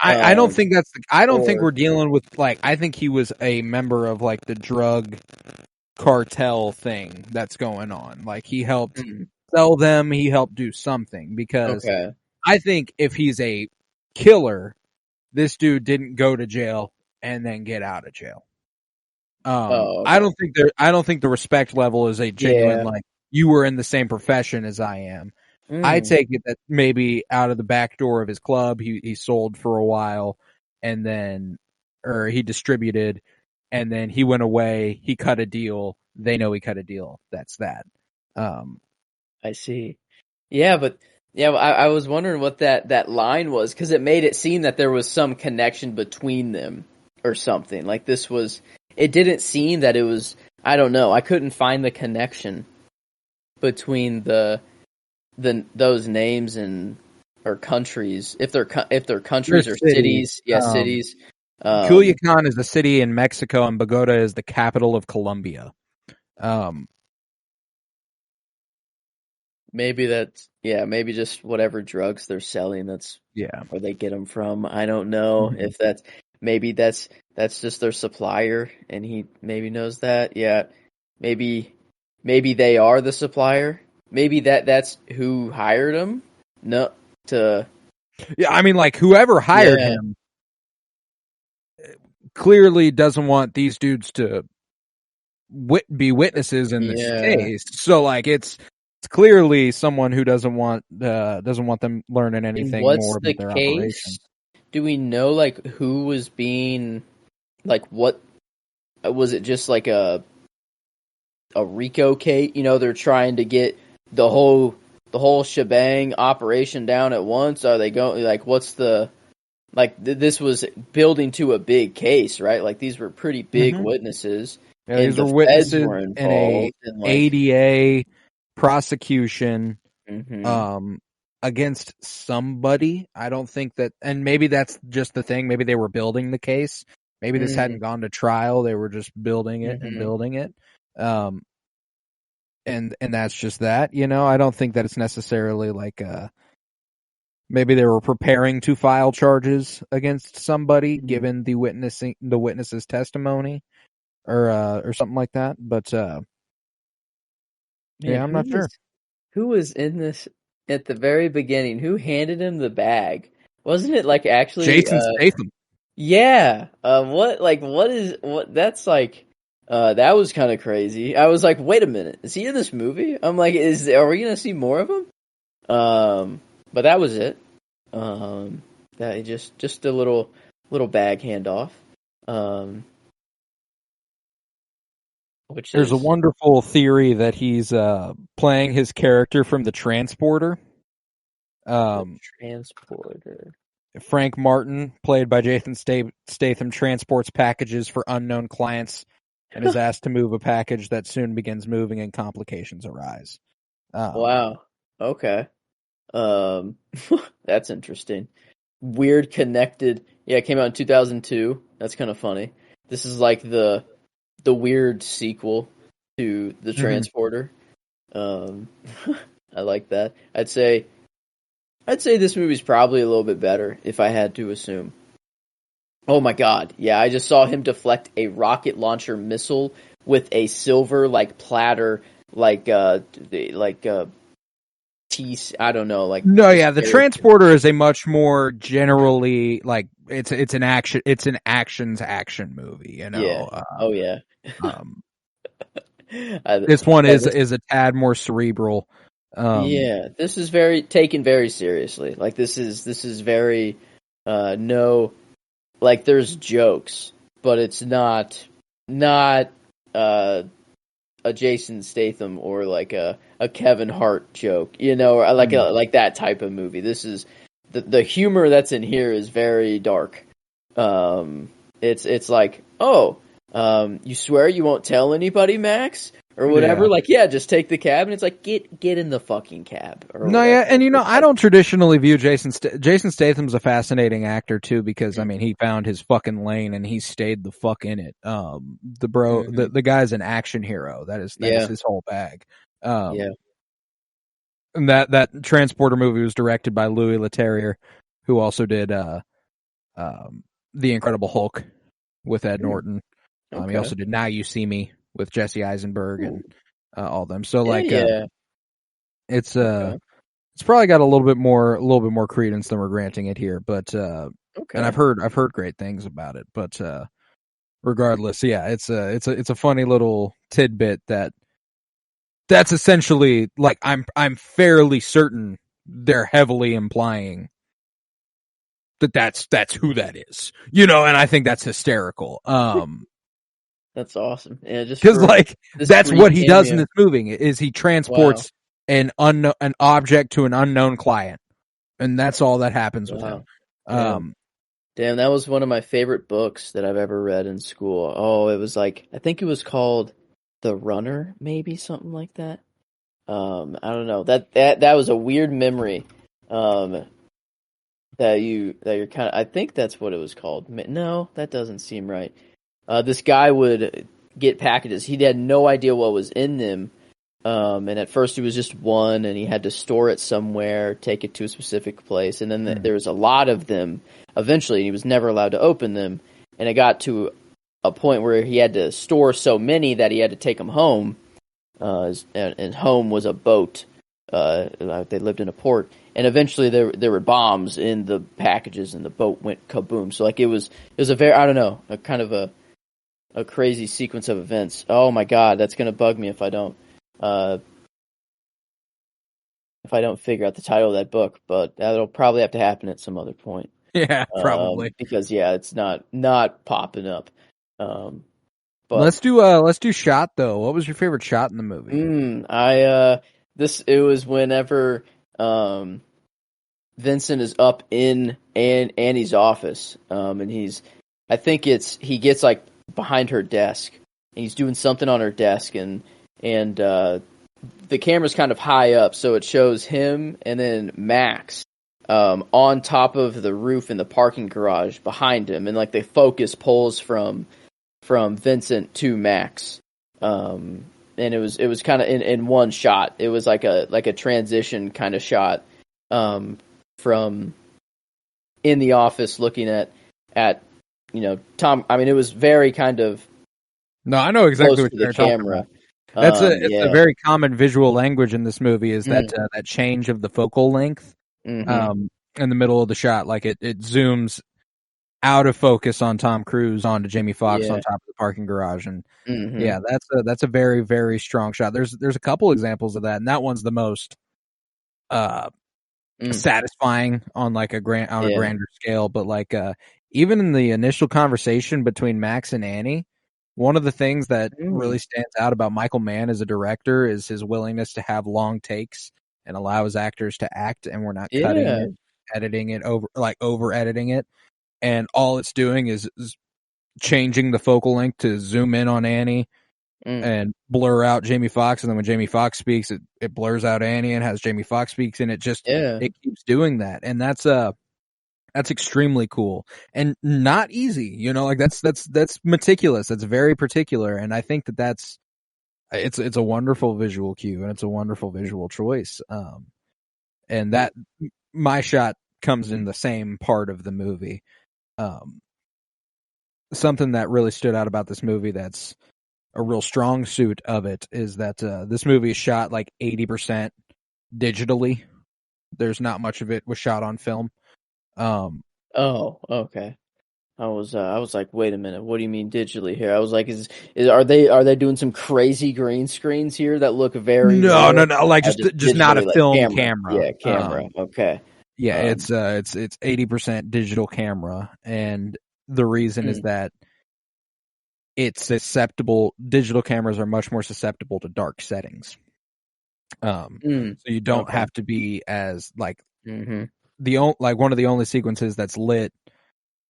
I don't think think we're dealing with like. I think he was a member of like the drug cartel thing that's going on. Like he helped sell them. He helped do something because I think if he's a killer, this dude didn't go to jail and then get out of jail. I don't think the respect level is a genuine like you were in the same profession as I am. I take it that maybe out of the back door of his club, he sold for a while and then, or he distributed and then he went away. He cut a deal. They know he cut a deal. That's that. I see. Yeah, but I was wondering what that line was because it made it seem that there was some connection between them or something. Like it didn't seem that it was, I don't know. I couldn't find the connection between those names or countries, if they're countries or cities. Cities. Culiacan is a city in Mexico and Bogota is the capital of Colombia. Maybe maybe just whatever drugs they're selling, that's where they get them from. I don't know if that's just their supplier and he maybe knows that. Yeah, maybe they are the supplier. Maybe that's who hired him. No, I mean, like whoever hired him clearly doesn't want these dudes to be witnesses in this case. So, like, it's clearly someone who doesn't want them learning anything more about their operation. Do we know like who was being like what was it? Just like a RICO case? They're trying to get the whole shebang operation down at once? Are they going like what's the this was building to a big case, right? Like these were pretty big witnesses. Yeah, these were witnesses in a ADA prosecution against somebody. I don't think that, and maybe that's just the thing. Maybe they were building the case. Maybe this hadn't gone to trial. They were just building it and building it. And that's just that, I don't think that it's necessarily like maybe they were preparing to file charges against somebody given the witness's testimony or something like that. But I'm not sure. Who was in this at the very beginning? Who handed him the bag? Wasn't it like actually Jason Statham? Yeah. That's like, that was kind of crazy. I was like, wait a minute, is he in this movie? I'm like, are we gonna see more of him? But that was it. That just a little bag handoff. Which There's a is wonderful theory that he's playing his character from The Transporter. the transporter. Frank Martin, played by Jason Statham, transports packages for unknown clients and is asked to move a package that soon begins moving and complications arise. Wow. Okay. That's interesting. Weird connected. Yeah, it came out in 2002. That's kind of funny. This is like the weird sequel to The Transporter. I like that. I'd say this movie's probably a little bit better if I had to assume. Oh my god. Yeah, I just saw him deflect a rocket launcher missile with a silver platter I don't know, No, yeah, The Transporter is a much more generally it's an action movie, you know. Yeah. Oh yeah. This one is a tad more cerebral. Yeah, this is taken very seriously. Like this is very no, like there's jokes, but it's not a Jason Statham or like a Kevin Hart joke, you know, or like that type of movie. This is the humor that's in here is very dark. It's like, you swear you won't tell anybody, Max? Or whatever, just take the cab, and it's like, get in the fucking cab. Or no, yeah, and I don't traditionally view Jason Statham's a fascinating actor too, because I mean he found his fucking lane and he stayed the fuck in it. The guy's an action hero. That is his whole bag. And that Transporter movie was directed by Louis Leterrier, who also did The Incredible Hulk with Ed Norton. He also did Now You See Me with Jesse Eisenberg and all them. So it's probably got a little bit more credence than we're granting it here, but and I've heard great things about it. But regardless, yeah, it's a funny little tidbit that's essentially like I'm fairly certain they're heavily implying that's who that is, you know, and I think that's hysterical. That's awesome. Yeah, just because that's what he does in this movie is he transports an object to an unknown client, and that's all that happens with him. Damn, that was one of my favorite books that I've ever read in school. Oh, it was I think it was called The Runner, maybe something like that. I don't know. That was a weird memory. That you're kind of. I think that's what it was called. No, that doesn't seem right. This guy would get packages. He had no idea what was in them. And at first it was just one, and he had to store it somewhere, take it to a specific place. And then there was a lot of them eventually, and he was never allowed to open them. And it got to a point where he had to store so many that he had to take them home. And home was a boat. They lived in a port. And eventually there were bombs in the packages, and the boat went kaboom. So it was a very, I don't know, a kind of a crazy sequence of events. Oh my god, that's gonna bug me if I don't figure out the title of that book. But that'll probably have to happen at some other point. Yeah, probably because it's not popping up. But let's do shot though. What was your favorite shot in the movie? It was whenever Vincent is up in Annie's office, and he gets behind her desk, and he's doing something on her desk, and the camera's kind of high up, so it shows him and then Max on top of the roof in the parking garage behind him, and the focus pulls from Vincent to Max, and it was kind of in one shot. It was like a transition kind of shot from in the office looking at Tom. I mean, it was very kind of. No, I know exactly what you're talking about. That's a very common visual language in this movie. Is that change of the focal length in the middle of the shot? Like it zooms out of focus on Tom Cruise onto Jamie Foxx Yeah. on top of the parking garage, and Mm-hmm. yeah, that's a very, very strong shot. There's a couple examples of that, and that one's the most satisfying on like a grander scale. But like even in the initial conversation between Max and Annie, one of the things that really stands out about Michael Mann as a director is his willingness to have long takes and allow his actors to act, and we're not cutting it, editing it over editing it, and all it's doing is changing the focal length to zoom in on Annie and blur out Jamie Foxx, and then when Jamie Foxx speaks, it blurs out Annie and has Jamie Foxx speaks, and it keeps doing that, and that's extremely cool and not easy, you know, like that's meticulous, that's very particular, and I think that's it's a wonderful visual cue, and it's a wonderful visual choice, and that my shot comes in the same part of the movie. Something that really stood out about this movie that's a real strong suit of it is that this movie is shot like 80% digitally. There's not much of it was shot on film. Oh, okay. I was like, wait a minute, what do you mean digitally here? I was like, are they doing some crazy green screens here that look very no, like just not a like film camera. Yeah, camera. Okay. Yeah, it's 80% digital camera, and the reason is that it's susceptible. Digital cameras are much more susceptible to dark settings. So you don't have to be as like one of the only sequences that's lit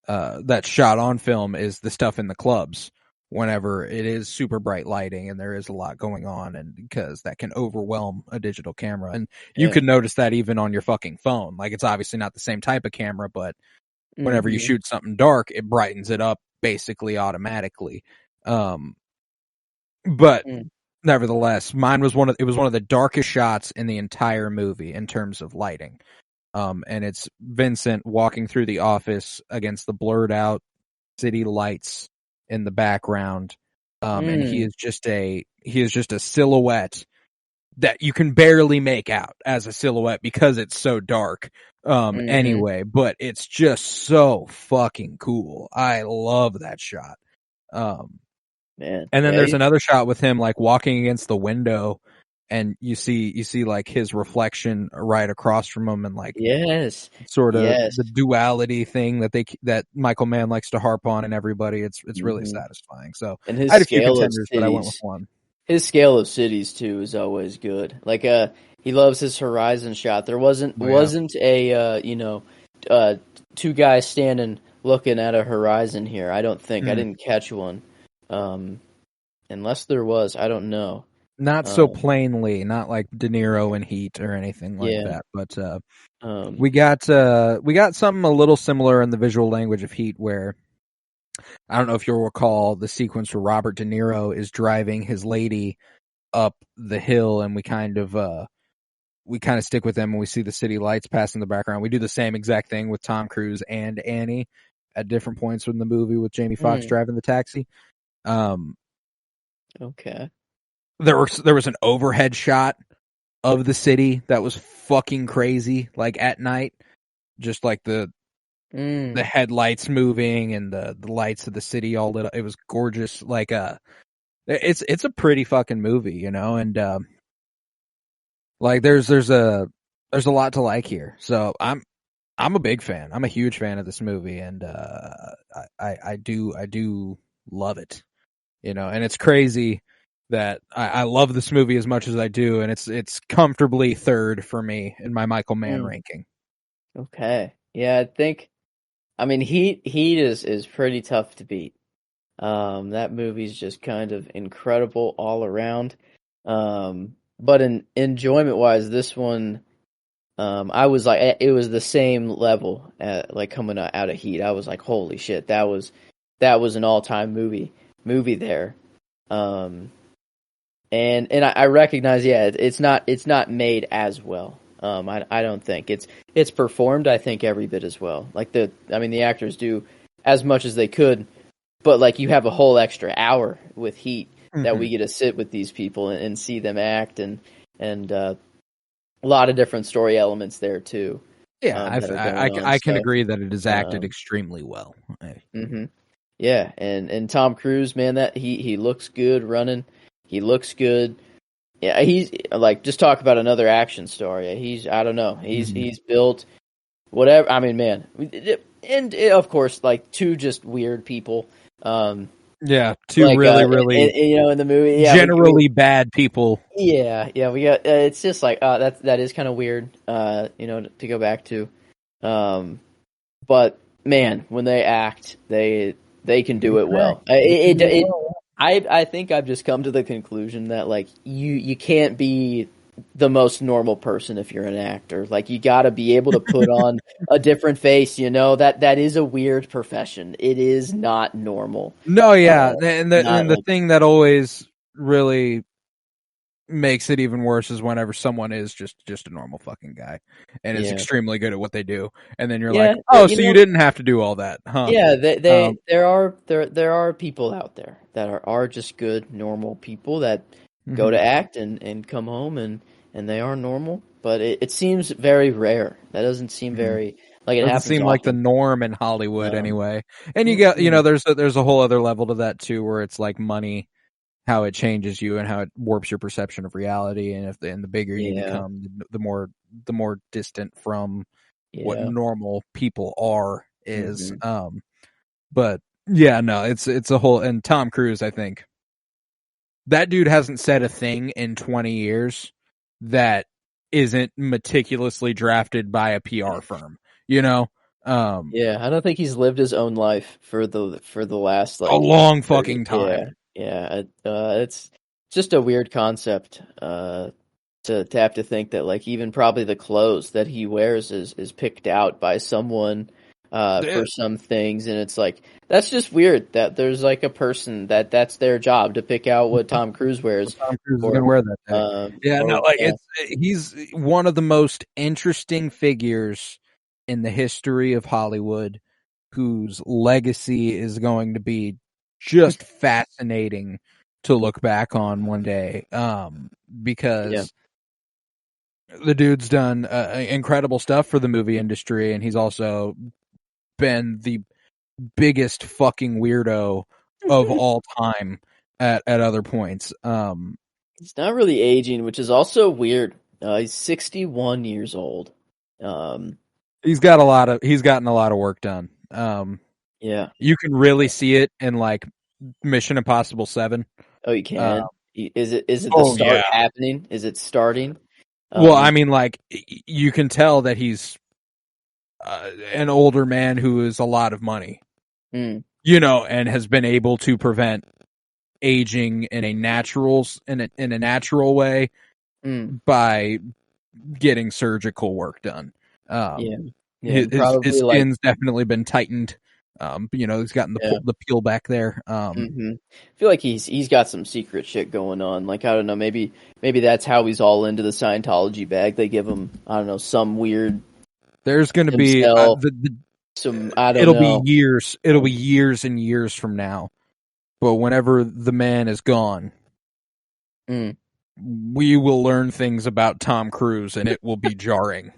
that's shot on film is the stuff in the clubs whenever it is super bright lighting and there is a lot going on, and because that can overwhelm a digital camera, and you can notice that even on your fucking phone. Like, it's obviously not the same type of camera, but whenever you shoot something dark, it brightens it up basically automatically. But nevertheless, mine was one of the darkest shots in the entire movie in terms of lighting. And it's Vincent walking through the office against the blurred out city lights in the background. And he is just a silhouette that you can barely make out as a silhouette because it's so dark. Anyway, but it's just so fucking cool. I love that shot. Man. And then there's another shot with him like walking against the window, and you see like his reflection right across from him, and like sort of the duality thing that Michael Mann likes to harp on in everybody. It's really satisfying. So and his I had a few scale contenders, of cities, but I went with one. His scale of cities too is always good. Like he loves his horizon shot. There wasn't a two guys standing looking at a horizon here. I don't think I didn't catch one. Unless there was, I don't know. Not so plainly, not like De Niro in Heat or anything like that. But we got something a little similar in the visual language of Heat, where I don't know if you'll recall the sequence where Robert De Niro is driving his lady up the hill, and we kind of stick with them, and we see the city lights pass in the background. We do the same exact thing with Tom Cruise and Annie at different points in the movie with Jamie Foxx driving the taxi. Okay. There was an overhead shot of the city that was fucking crazy, like at night, just like the headlights moving and the lights of the city all lit up. It was gorgeous. Like it's a pretty fucking movie, you know, and like there's a lot to like here. So I'm a big fan. I'm a huge fan of this movie, and I do love it. You know, and it's crazy that I love this movie as much as I do, and it's comfortably third for me in my Michael Mann ranking. Okay. Yeah, Heat is pretty tough to beat. That movie's just kind of incredible all around. But in enjoyment wise, this one, I was like, it was the same level like coming out of Heat. I was like, holy shit, that was an all time movie there. And I recognize, it's not made as well. I don't think it's performed, I think, every bit as well. Like the actors do as much as they could, but like you have a whole extra hour with Heat that we get to sit with these people and see them act, and a lot of different story elements there too. Yeah, that are going on. I can So, agree that it is acted extremely well. hmm yeah, and Tom Cruise, man, that he looks good running. He looks good. Yeah, he's like, just talk about another action star. Yeah, I don't know. He's built whatever. I mean, man, and of course, like two just weird people. Yeah, two Like really in the movie, yeah, generally bad people. yeah, we got. It's just like that is kind of weird. To go back to, but man, when they act, they can do it well. I think I've just come to the conclusion that like you can't be the most normal person if you're an actor. Like you got to be able to put on a different face. That is a weird profession. It is not normal. No, yeah, and the thing that always really makes it even worse is whenever someone is just a normal fucking guy and is extremely good at what they do, and then you're like, oh, so you didn't have to do all that, huh? Yeah, there are people out there that are just good normal people that go to act and come home and they are normal, but it seems very rare. That doesn't seem very like it happens. Doesn't seem often. like the norm in Hollywood anyway. And you got there's a whole other level to that too, where it's like money, how it changes you and how it warps your perception of reality, and the bigger you become, the more distant from what normal people is. But yeah, no, it's a whole. And Tom Cruise, I think that dude hasn't said a thing in 20 years that isn't meticulously drafted by a PR firm. I don't think he's lived his own life for the last like a long fucking time. It's just a weird concept to have to think that like even probably the clothes that he wears is picked out by someone for some things, and it's like that's just weird that there's like a person that's their job to pick out what Tom Cruise wears. Tom Cruise is gonna wear that day. He's one of the most interesting figures in the history of Hollywood, whose legacy is going to be just fascinating to look back on one day, because the dude's done incredible stuff for the movie industry, and he's also been the biggest fucking weirdo of all time at other points. He's not really aging, which is also weird. He's 61 years old. He's gotten a lot of work done. You can really see it in like Mission Impossible 7. Oh, you can. Is it the start happening? Is it starting? Well, I mean, like you can tell that he's an older man who has a lot of money, and has been able to prevent aging in a natural way by getting surgical work done. His skin's definitely been tightened. He's gotten the peel back there. I feel like he's got some secret shit going on. Like, I don't know, maybe that's how he's all into the Scientology bag. They give him, I don't know, some weird. There's going to be some. I don't know. It'll be years. It'll be years and years from now. But whenever the man is gone, we will learn things about Tom Cruise, and it will be jarring.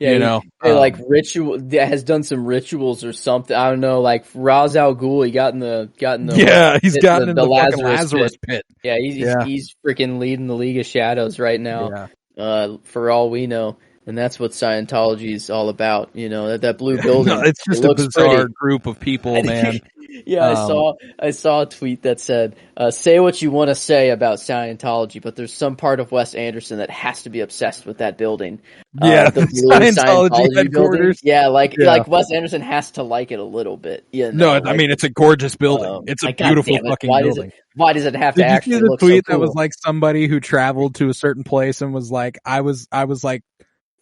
Like ritual that has done some rituals or something. I don't know, like Ra's al Ghul. He's gotten in the Lazarus pit. Yeah, he's freaking leading the League of Shadows right now. For all we know, and that's what Scientology is all about. That blue building. It's just a bizarre group of people, man. I saw a tweet that said, say what you want to say about Scientology, but there's some part of Wes Anderson that has to be obsessed with that building. The Scientology headquarters. Building. Like Wes Anderson has to like it a little bit. I mean, it's a gorgeous building. It's a beautiful fucking building. Why does it have to actually look so cool? Did you see the tweet that was like somebody who traveled to a certain place and was like, I was like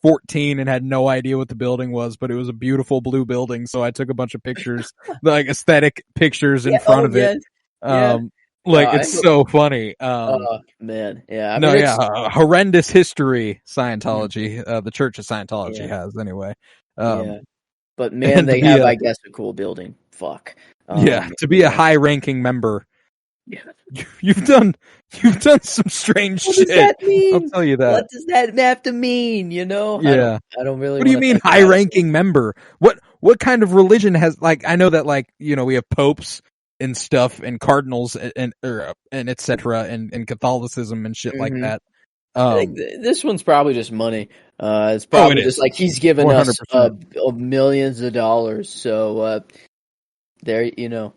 14 and had no idea what the building was, but it was a beautiful blue building, so I took a bunch of pictures, like aesthetic pictures in front of it. It's so funny. Man, horrendous history Scientology, the Church of Scientology has anyway. But man, they have, I guess, a cool building. Fuck. To be a high-ranking member You've done some strange What shit. does that mean? I'll tell you that. What does that have to mean? You know? Yeah. I don't really. What do you mean high-ranking member? What kind of religion has, like, I know that, like, you know, we have popes and stuff and cardinals and etc. and Catholicism and shit like that. I think this one's probably just money. It's probably just like he's given 100%. Us millions of dollars. So there, you know,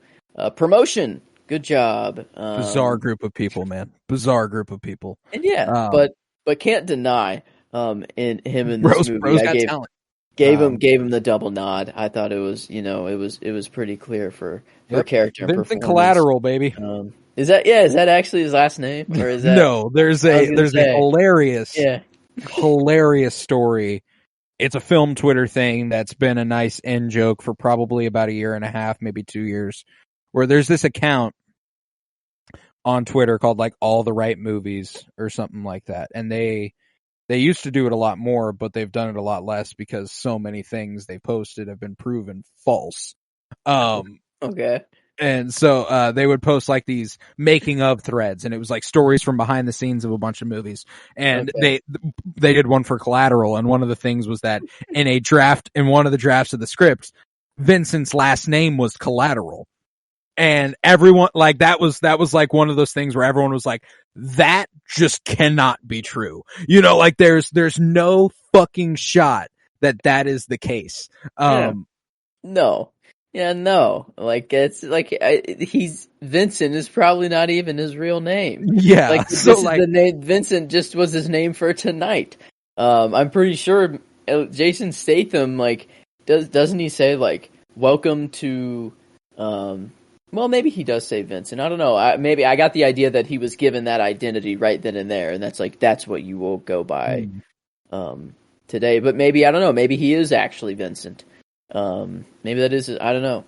promotion. Good job. Bizarre group of people, man. Bizarre group of people. And yeah, but can't deny in him in this movie. Rose got talent. Gave him the double nod. I thought it was, you know, it was pretty clear for character and Vincent performance. Collateral, baby. Is that actually his last name, or is that no? There's a hilarious story. It's a film Twitter thing that's been a nice end joke for probably about a year and a half, maybe 2 years, where there's this account on Twitter called like All the Right Movies or something like that, and they used to do it a lot more, but they've done it a lot less because so many things they posted have been proven false. Okay. And so they would post like these making of threads, and it was like stories from behind the scenes of a bunch of movies. And they did one for Collateral, and one of the things was that in one of the drafts of the script, Vincent's last name was Collateral. And everyone, like, that was like one of those things where everyone was like, that just cannot be true. You know, like there's no fucking shot that is the case. No. Yeah, no. Like, it's like, Vincent is probably not even his real name. Yeah. Like, the name, Vincent just was his name for tonight. I'm pretty sure Jason Statham, like, doesn't he say, like, welcome to, well, maybe he does say Vincent. I don't know. Maybe I got the idea that he was given that identity right then and there, and that's what you will go by today. But maybe, I don't know, maybe he is actually Vincent. Maybe that is, I don't know.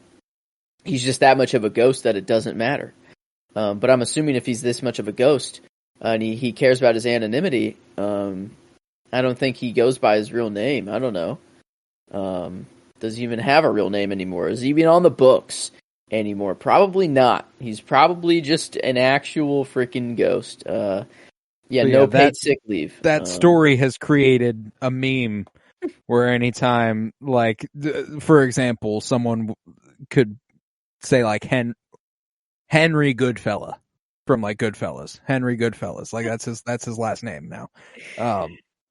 He's just that much of a ghost that it doesn't matter. But I'm assuming if he's this much of a ghost, and he cares about his anonymity, I don't think he goes by his real name. I don't know. Does he even have a real name anymore? Is he even on the books anymore? Probably not. He's probably just an actual freaking ghost. Paid sick leave. That story has created a meme where anytime, like, for example, someone could say like Henry Goodfella from like Goodfellas. Henry Goodfellas. Like that's his last name now.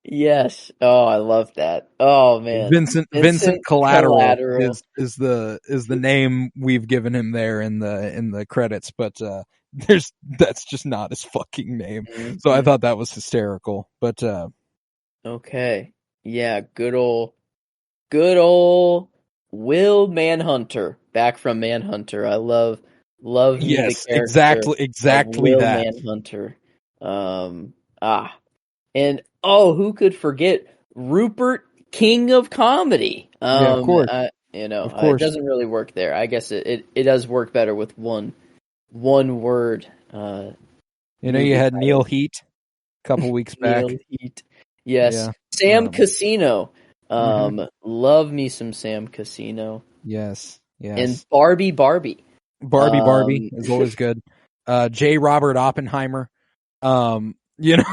Yes. Oh, I love that. Oh man. Vincent Collateral is the name we've given him there in the credits, but that's just not his fucking name. Mm-hmm. So I thought that was hysterical. But okay. Yeah, good old Will Manhunter, back from Manhunter. I love yes, the character exactly Will that. Manhunter. And who could forget Rupert, King of Comedy? Yeah, of course. It doesn't really work there. I guess it does work better with one word. You had Neil Heat a couple weeks back. Neil Heat. Yes. Yeah. Sam Casino. Love me some Sam Casino. Yes. And Barbie. Barbie is always good. J. Robert Oppenheimer. Yeah.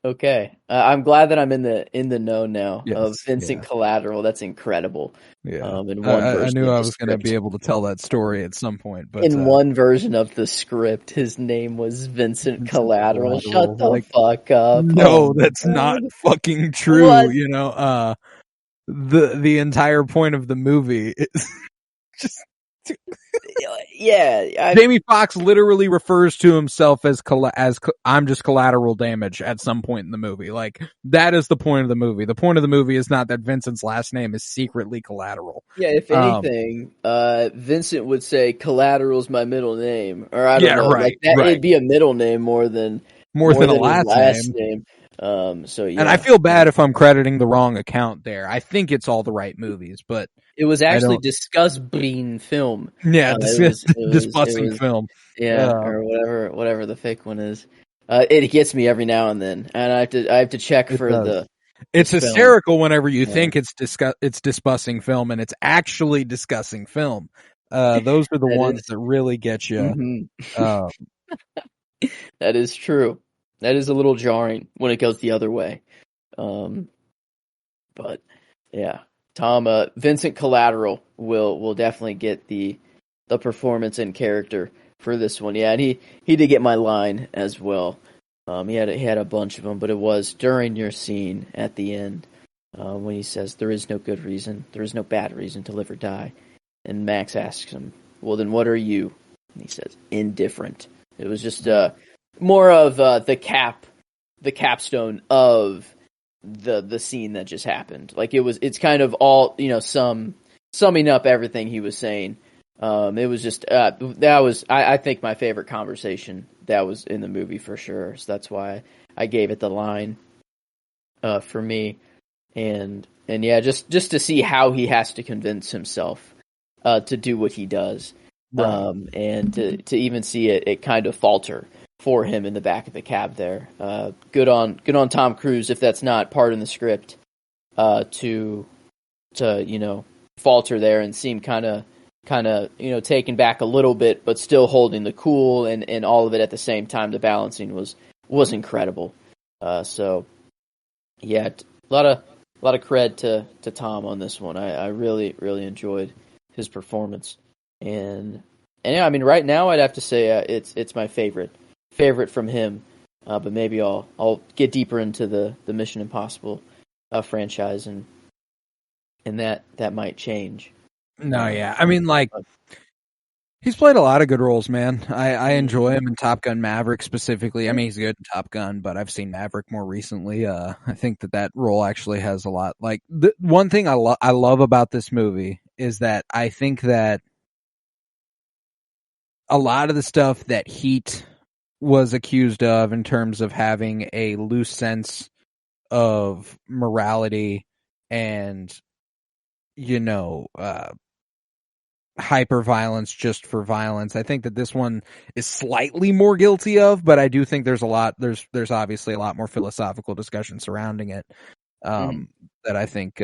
Okay. I'm glad that I'm in the know now of Vincent Collateral. That's incredible. Yeah. I knew I was going to be able to tell that story at some point. But in one version of the script, his name was Vincent Collateral. Shut the fuck up. No, that's not fucking true. What? The entire point of the movie is just. Yeah, Jamie Foxx literally refers to himself as I'm just collateral damage at some point in the movie. Like, that is the point of the movie. The point of the movie is not that Vincent's last name is secretly Collateral. Yeah, if anything, Vincent would say Collateral's my middle name, or I don't know. Right, like that, it'd be a middle name more than a last name. So yeah. And I feel bad if I'm crediting the wrong account there. I think it's All the Right Movies, but it was actually disgusting film. Yeah, disgusting film. Yeah, or whatever the fake one is. It gets me every now and then, and I have to check for the. It's hysterical whenever you think it's disgusting film, and it's actually discussing film. Those are the That ones is- that really get you. Mhm. Uh, That is true. That is a little jarring when it goes the other way. But yeah, Vincent Collateral will definitely get the performance and character for this one. Yeah, and he did get my line as well. He had a bunch of them, but it was during your scene at the end when he says, "There is no good reason, there is no bad reason to live or die," and Max asks him, "Well, then what are you?" And he says, "Indifferent." It was just more of the capstone of the scene that just happened. Like it's kind of all, summing up everything he was saying. It was just that was I think my favorite conversation that was in the movie for sure. So that's why I gave it the line for me. And yeah, just to see how he has to convince himself to do what he does. Right. And to even see it kind of falter for him in the back of the cab there. Good on Tom Cruise, if that's not part in the script, to falter there and seem kind of taken back a little bit, but still holding the cool and all of it at the same time. The balancing was incredible. So yeah, a lot of cred to Tom on this one. I really enjoyed his performance, and yeah, I mean, right now I'd have to say it's my favorite from him, but maybe I'll get deeper into the Mission Impossible franchise, and that might change. No, yeah. I mean, like, he's played a lot of good roles, man. I enjoy him in Top Gun Maverick specifically. I mean, he's good in Top Gun, but I've seen Maverick more recently. I think that role actually has a lot. Like, the one thing I love about this movie is that I think that a lot of the stuff that Heat was accused of in terms of having a loose sense of morality and, hyper violence just for violence. I think that this one is slightly more guilty of, but I do think there's obviously a lot more philosophical discussion surrounding it. That I think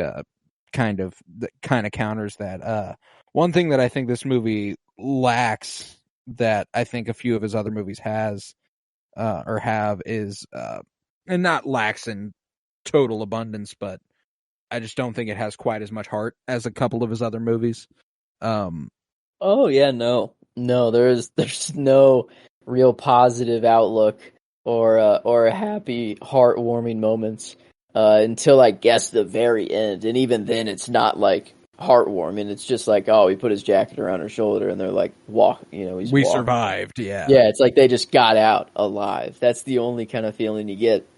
kind of counters that. One thing that I think this movie lacks that I think a few of his other movies has or have is and not lacks in total abundance, but I just don't think it has quite as much heart as a couple of his other movies. Oh yeah, no, there's no real positive outlook or happy, heartwarming moments until I guess the very end, and even then, it's not like heartwarming. It's just like, oh, he put his jacket around her shoulder, and they're like, he's we walking. survived, yeah. Yeah, it's like they just got out alive. That's the only kind of feeling you get.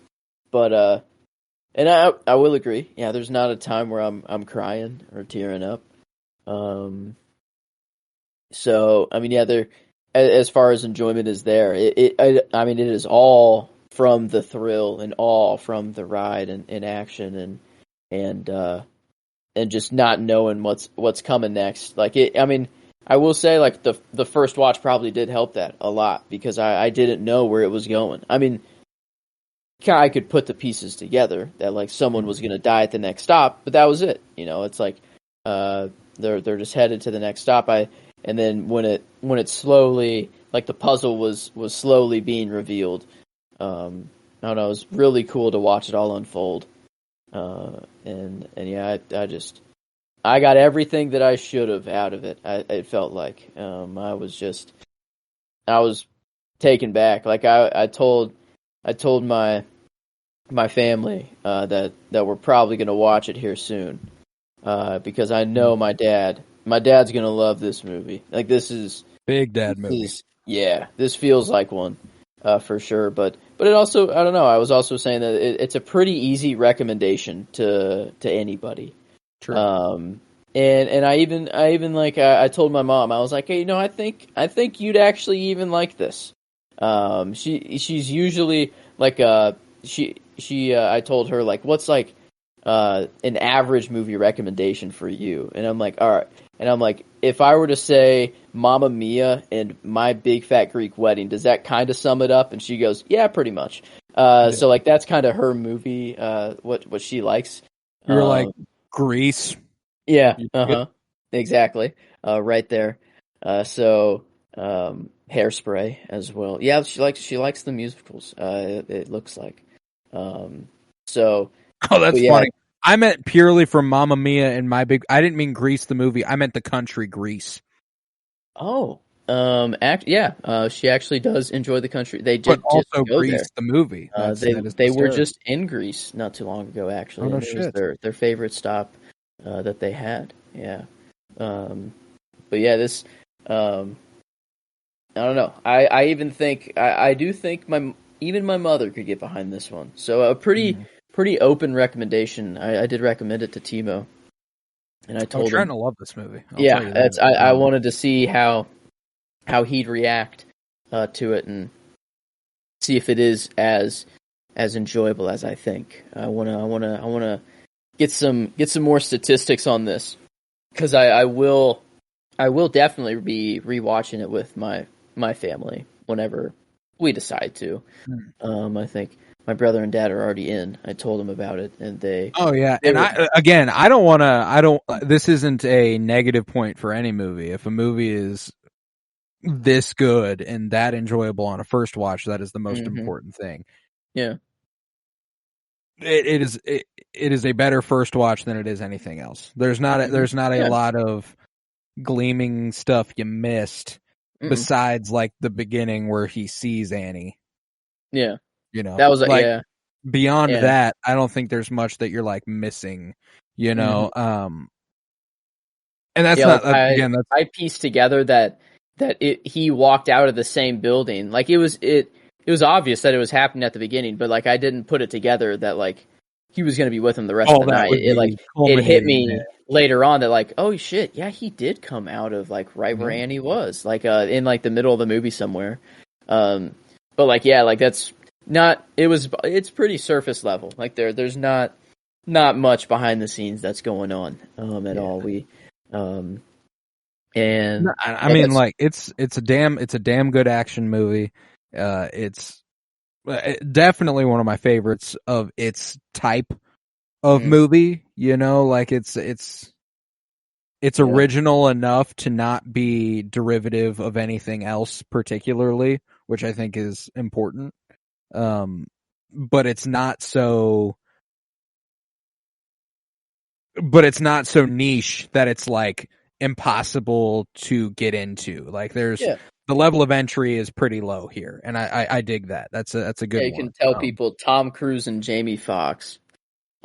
But and I will agree. Yeah, there's not a time where I'm crying or tearing up. So I mean, yeah, there as far as enjoyment is there, I mean, it is all from the thrill and all from the ride and action and just not knowing what's coming next. Like I mean, I will say, like, the first watch probably did help that a lot because I didn't know where it was going. I mean, I could put the pieces together that, like, someone was going to die at the next stop, but that was it. It's like they're just headed to the next stop. And then when it slowly, like, the puzzle was slowly being revealed, I don't know, it was really cool to watch it all unfold. And yeah, I got everything that I should have out of it. It felt like I was taken back. Like I told my family that we're probably going to watch it here soon because I know my dad's going to love this movie. Like, this is Big Dad movie. This feels like one for sure. But it also, I don't know. I was also saying that it's a pretty easy recommendation to anybody. True. And I even like I told my mom, I was like, hey, I think you'd actually even like this. She's usually like I told her, like, what's like an average movie recommendation for you? And I'm like, all right. And I'm like, if I were to say Mamma Mia and My Big Fat Greek Wedding, does that kind of sum it up? And she goes, yeah, pretty much. So like that's kind of her movie, what she likes. You're like Grease. Yeah, exactly. Right there. So Hairspray as well. Yeah, she likes the musicals. It looks like. So. Oh, that's yeah. funny. I meant purely from Mamma Mia and I didn't mean Grease the movie. I meant the country Grease. Oh, she actually does enjoy the country. They But did just also go Grease there. the movie. They were just in Greece not too long ago, actually. Oh, no and it was shit. their favorite stop that they had. Yeah. But yeah, this I don't know. I even think I do think even my mother could get behind this one. So a pretty open recommendation. I did recommend it to Timo, and I told him. Trent will love this movie. I wanted to see how he'd react to it and see if it is as enjoyable as I think. I wanna get some more statistics on this, because I will definitely be rewatching it with my family whenever we decide to. I think my brother and dad are already in. I told them about it, and they. Oh yeah, they and I don't want to. This isn't a negative point for any movie. If a movie is this good and that enjoyable on a first watch, that is the most important thing. Yeah, it is a better first watch than it is anything else. There's not a lot of gleaming stuff you missed besides like the beginning where he sees Annie. Yeah, that was like beyond that. I don't think there's much that you're like missing. And that's not again. I pieced together that he walked out of the same building. Like it was obvious that it was happening at the beginning, but like I didn't put it together that like he was going to be with him the rest of the night. It hit me later on that like, oh shit, yeah, he did come out of like right where Annie was, like in like the middle of the movie somewhere. But like yeah, like that's not. It's pretty surface level. Like there's not much behind the scenes that's going on at all. And I mean, like it's a damn good action movie. It's definitely one of my favorites of its type of movie. Like it's original enough to not be derivative of anything else particularly, which I think is important. But it's not so niche that it's like impossible to get into. Like there's the level of entry is pretty low here, and I dig that. That's a good one. You can tell people Tom Cruise and Jamie Foxx,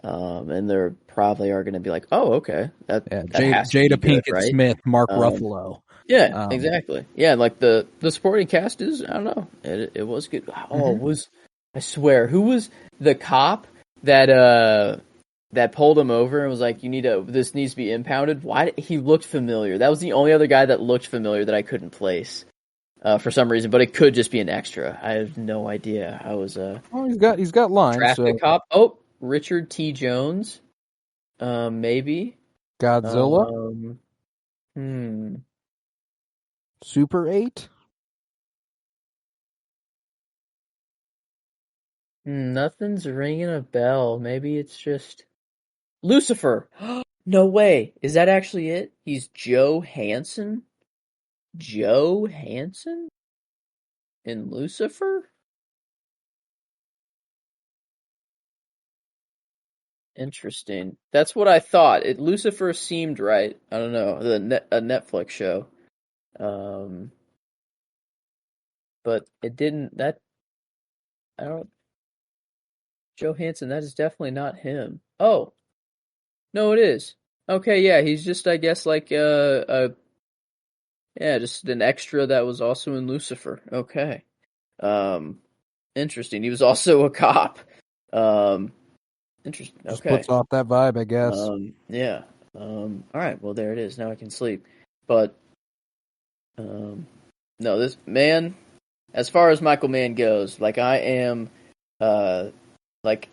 and they're probably are going to be like, oh, okay, that Jada Pinkett right? Smith, Mark Ruffalo. Yeah, exactly. Yeah, like the supporting cast is, I don't know, it was good. Oh, I swear, who was the cop that pulled him over and was like, this needs to be impounded? Why he looked familiar? That was the only other guy that looked familiar that I couldn't place for some reason, but it could just be an extra. I have no idea. I was he's got lines. Traffic cop. Oh, Richard T. Jones. Maybe Godzilla. Super 8. Nothing's ringing a bell. Maybe it's just Lucifer. No way. Is that actually it? He's Joe Hansen? Joe Hansen? In Lucifer? Interesting. That's what I thought. Lucifer seemed right. I don't know. A Netflix show. But it didn't. Joe Hansen, that is definitely not him. Oh. No, it is. Okay, yeah, he's just, I guess, like, just an extra that was also in Lucifer. Okay. Interesting. He was also a cop. Interesting. Okay. Just puts off that vibe, I guess. Yeah. All right, well, there it is. Now I can sleep. But, no, this man, as far as Michael Mann goes, like, I am, like,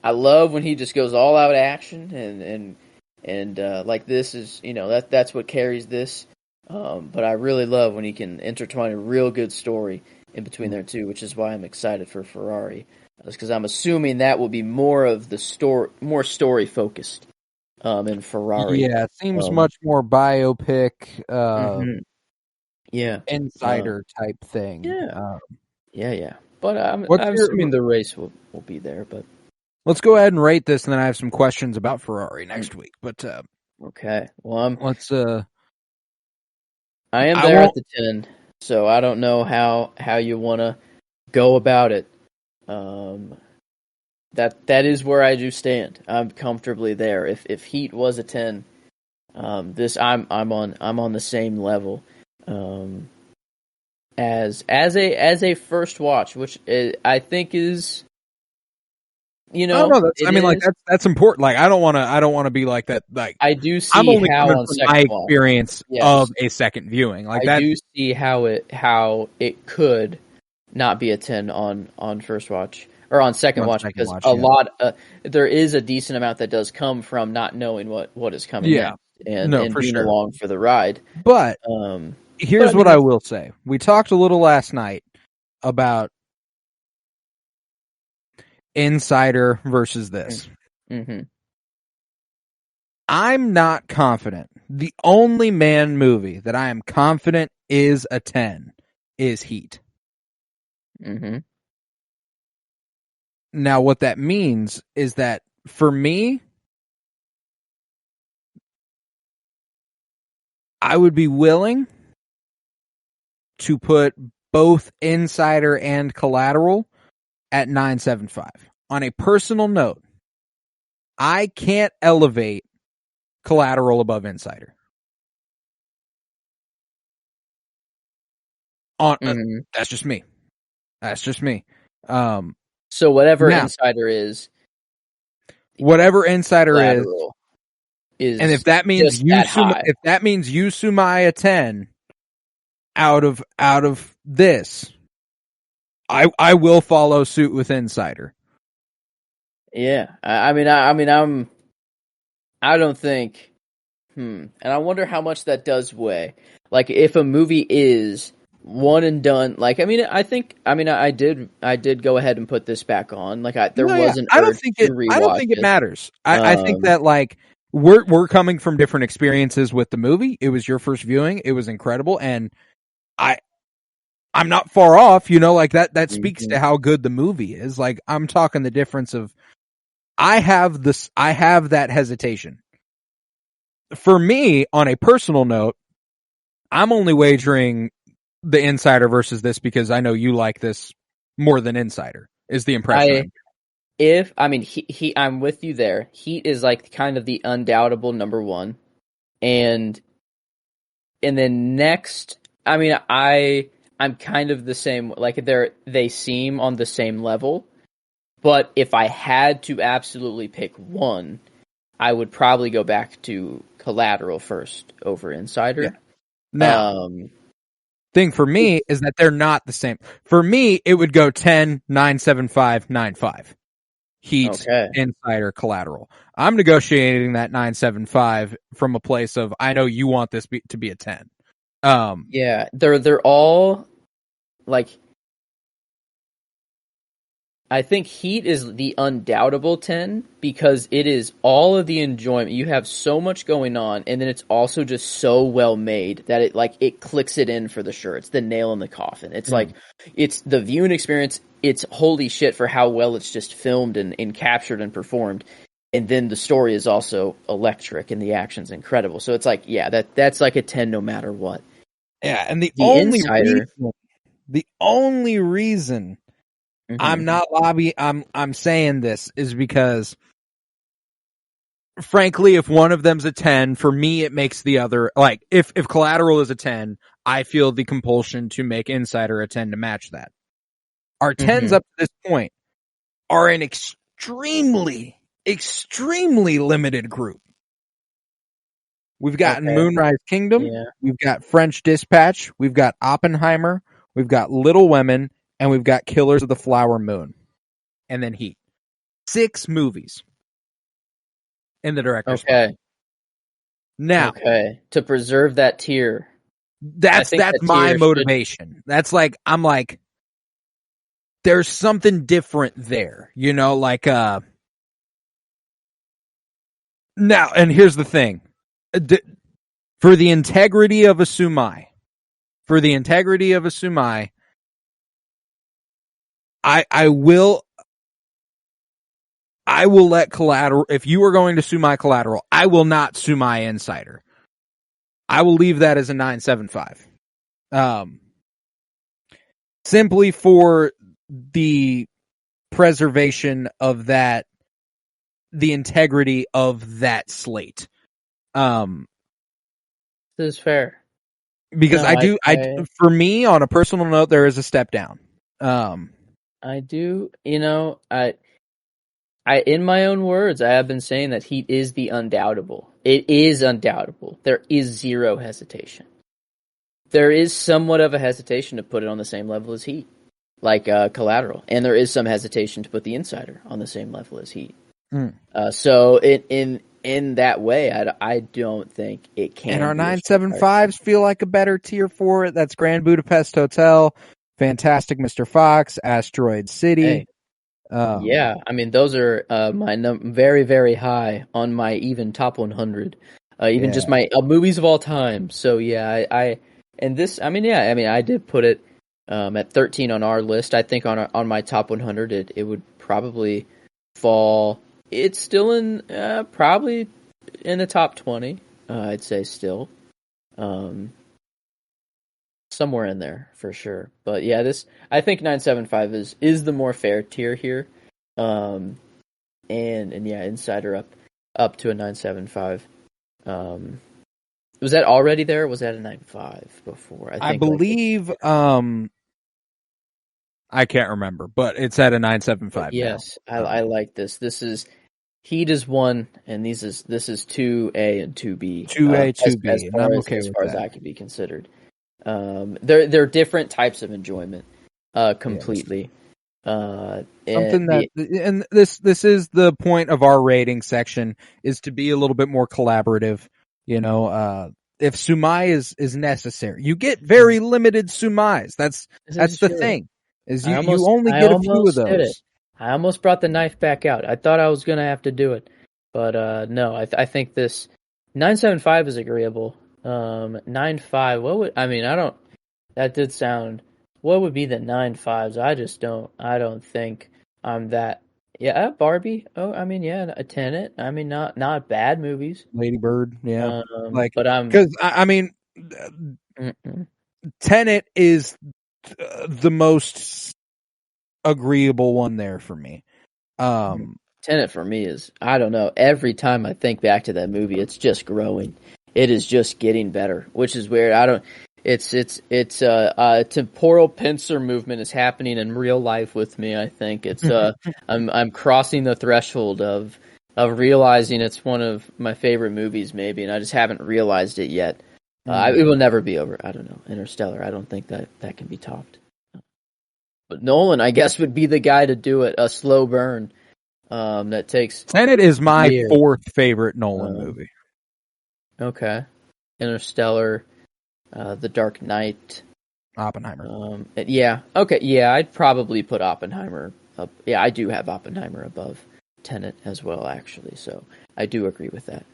I love when he just goes all out action and like this is, that's what carries this. But I really love when he can intertwine a real good story in between there too, which is why I'm excited for Ferrari. Because I'm assuming that will be more of the more story focused in Ferrari. Yeah, it seems much more biopic. insider type thing. Yeah. But I'm What's your- assuming the race will be there. But Let's go ahead and rate this, and then I have some questions about Ferrari next week. But okay, well, let's. I am there at the 10, so I don't know how you want to go about it. That is where I do stand. I'm comfortably there. If Heat was a 10, this I'm on the same level. As a first watch, which I think is, you know, that's important. Like, I don't want to be like that. Like, I do see I'm only how coming on from second my watch, experience of a second viewing. Like, I do see how it could not be a 10 on first watch or on second watch because there is a decent amount that does come from not knowing what is coming next and being along for the ride. But here's what I will say. We talked a little last night about Insider versus this. Mm-hmm. I'm not confident. The only man movie that I am confident is a 10 is Heat. Mm-hmm. Now, what that means is that for me, I would be willing to put both Insider and Collateral at 9.75. On a personal note, I can't elevate Collateral above Insider. That's just me. So whatever Insider is, and if that means you Sumai a 10 out of this, I will follow suit with Insider. Yeah, I don't think, and I wonder how much that does weigh. Like, if a movie is one and done, like, I did go ahead and put this back on. Like, I don't think it matters. I think that, like, we're coming from different experiences with the movie. It was your first viewing. It was incredible, and I'm not far off, you know, like that speaks to how good the movie is. Like, I'm talking the difference of I have that hesitation. For me, on a personal note, I'm only wagering the Insider versus this because I know you like this more than Insider, is the impression. I'm with you there. Heat is like kind of the undoubtable number one. And then next, I'm kind of the same, like they seem on the same level. But if I had to absolutely pick one, I would probably go back to Collateral first over Insider. Yeah. Now, thing for me is that they're not the same. For me, it would go 10, 9.75, 9.5. Heat, Insider, Collateral. I'm negotiating that 9.75 from a place of I know you want this to be a 10. Yeah, they're all like. I think Heat is the undoubtable 10 because it is all of the enjoyment. You have so much going on, and then it's also just so well made that it clicks it in for the sure. It's the nail in the coffin. It's like, it's the viewing experience. It's holy shit for how well it's just filmed and captured and performed. And then the story is also electric and the action's incredible. So it's like, yeah, that's like a 10 no matter what. Yeah, and the only reason I'm not I'm saying this is because, frankly, if one of them's a 10, for me it makes the other, like, if Collateral is a 10, I feel the compulsion to make Insider a 10 to match that. Our 10s up to this point are an extremely, extremely limited group. We've got Moonrise Kingdom, we've got French Dispatch, we've got Oppenheimer, we've got Little Women, and we've got Killers of the Flower Moon. And then Heat. 6 movies in the director's spot. Now, to preserve that tier. That's my motivation. That's like, I'm like, there's something different there, you know, like, now, and here's the thing. For the integrity of a Sumai, for the integrity of a 𝗠𝗏, I will let Collateral, if you are going to 𝗠𝗏 Collateral, I will not 𝗠𝗏 Insider. I will leave that as a 9.75. Simply for the preservation of that, the integrity of that slate. This is fair. Because No, for me, on a personal note, there is a step down. I do, I in my own words, I have been saying that Heat is the undoubtable. It is undoubtable. There is zero hesitation. There is somewhat of a hesitation to put it on the same level as Heat, like Collateral, and there is some hesitation to put the Insider on the same level as Heat. So in that way, I don't think it can. And our 9.75s feel like a better tier for it. That's Grand Budapest Hotel, Fantastic Mr. Fox, Asteroid City. Hey. Yeah, I mean, those are my very, very high on my even top 100. Just my movies of all time. So yeah, I did put it at 13 on our list. I think on my top 100, it would probably fall. It's still in probably in the top 20. I'd say still, somewhere in there for sure. But yeah, I think 9.75 is the more fair tier here. And yeah, Insider up to a 9.75. Was that already there? Or was that a 9.5 before? I believe. I can't remember, but it's at a 9.75. Yes, I like this. This is Heat is 1, and this is 2A and 2B. 2A, 2B. As far as I can be considered. They're different types of enjoyment, completely. This is the point of our rating section, is to be a little bit more collaborative. If 𝗠𝗏 is necessary, you get very limited 𝗠𝗏s. That's the thing. Is you only get a few of those. I almost brought the knife back out. I thought I was gonna have to do it, but no. I think this 9.75 is agreeable. 9.5. That did sound. What would be the 9.5s? I don't think I'm that. Yeah, Barbie. Oh, a Tenet. Not bad movies. Lady Bird. Yeah, Tenet is the most agreeable one there for me. Tenet for me is, I don't know. Every time I think back to that movie, it's just growing. It is just getting better, which is weird. It's temporal pincer movement is happening in real life with me. I think it's I'm crossing the threshold of realizing it's one of my favorite movies, maybe, and I just haven't realized it yet. It will never be over. I don't know. Interstellar. I don't think that can be topped. But Nolan, I guess, would be the guy to do it. A slow burn that takes. Tenet is my fourth favorite Nolan movie. Okay, Interstellar. The Dark Knight, Oppenheimer. Yeah. Okay. Yeah, I'd probably put Oppenheimer up. Yeah, I do have Oppenheimer above Tenet as well, actually. So I do agree with that.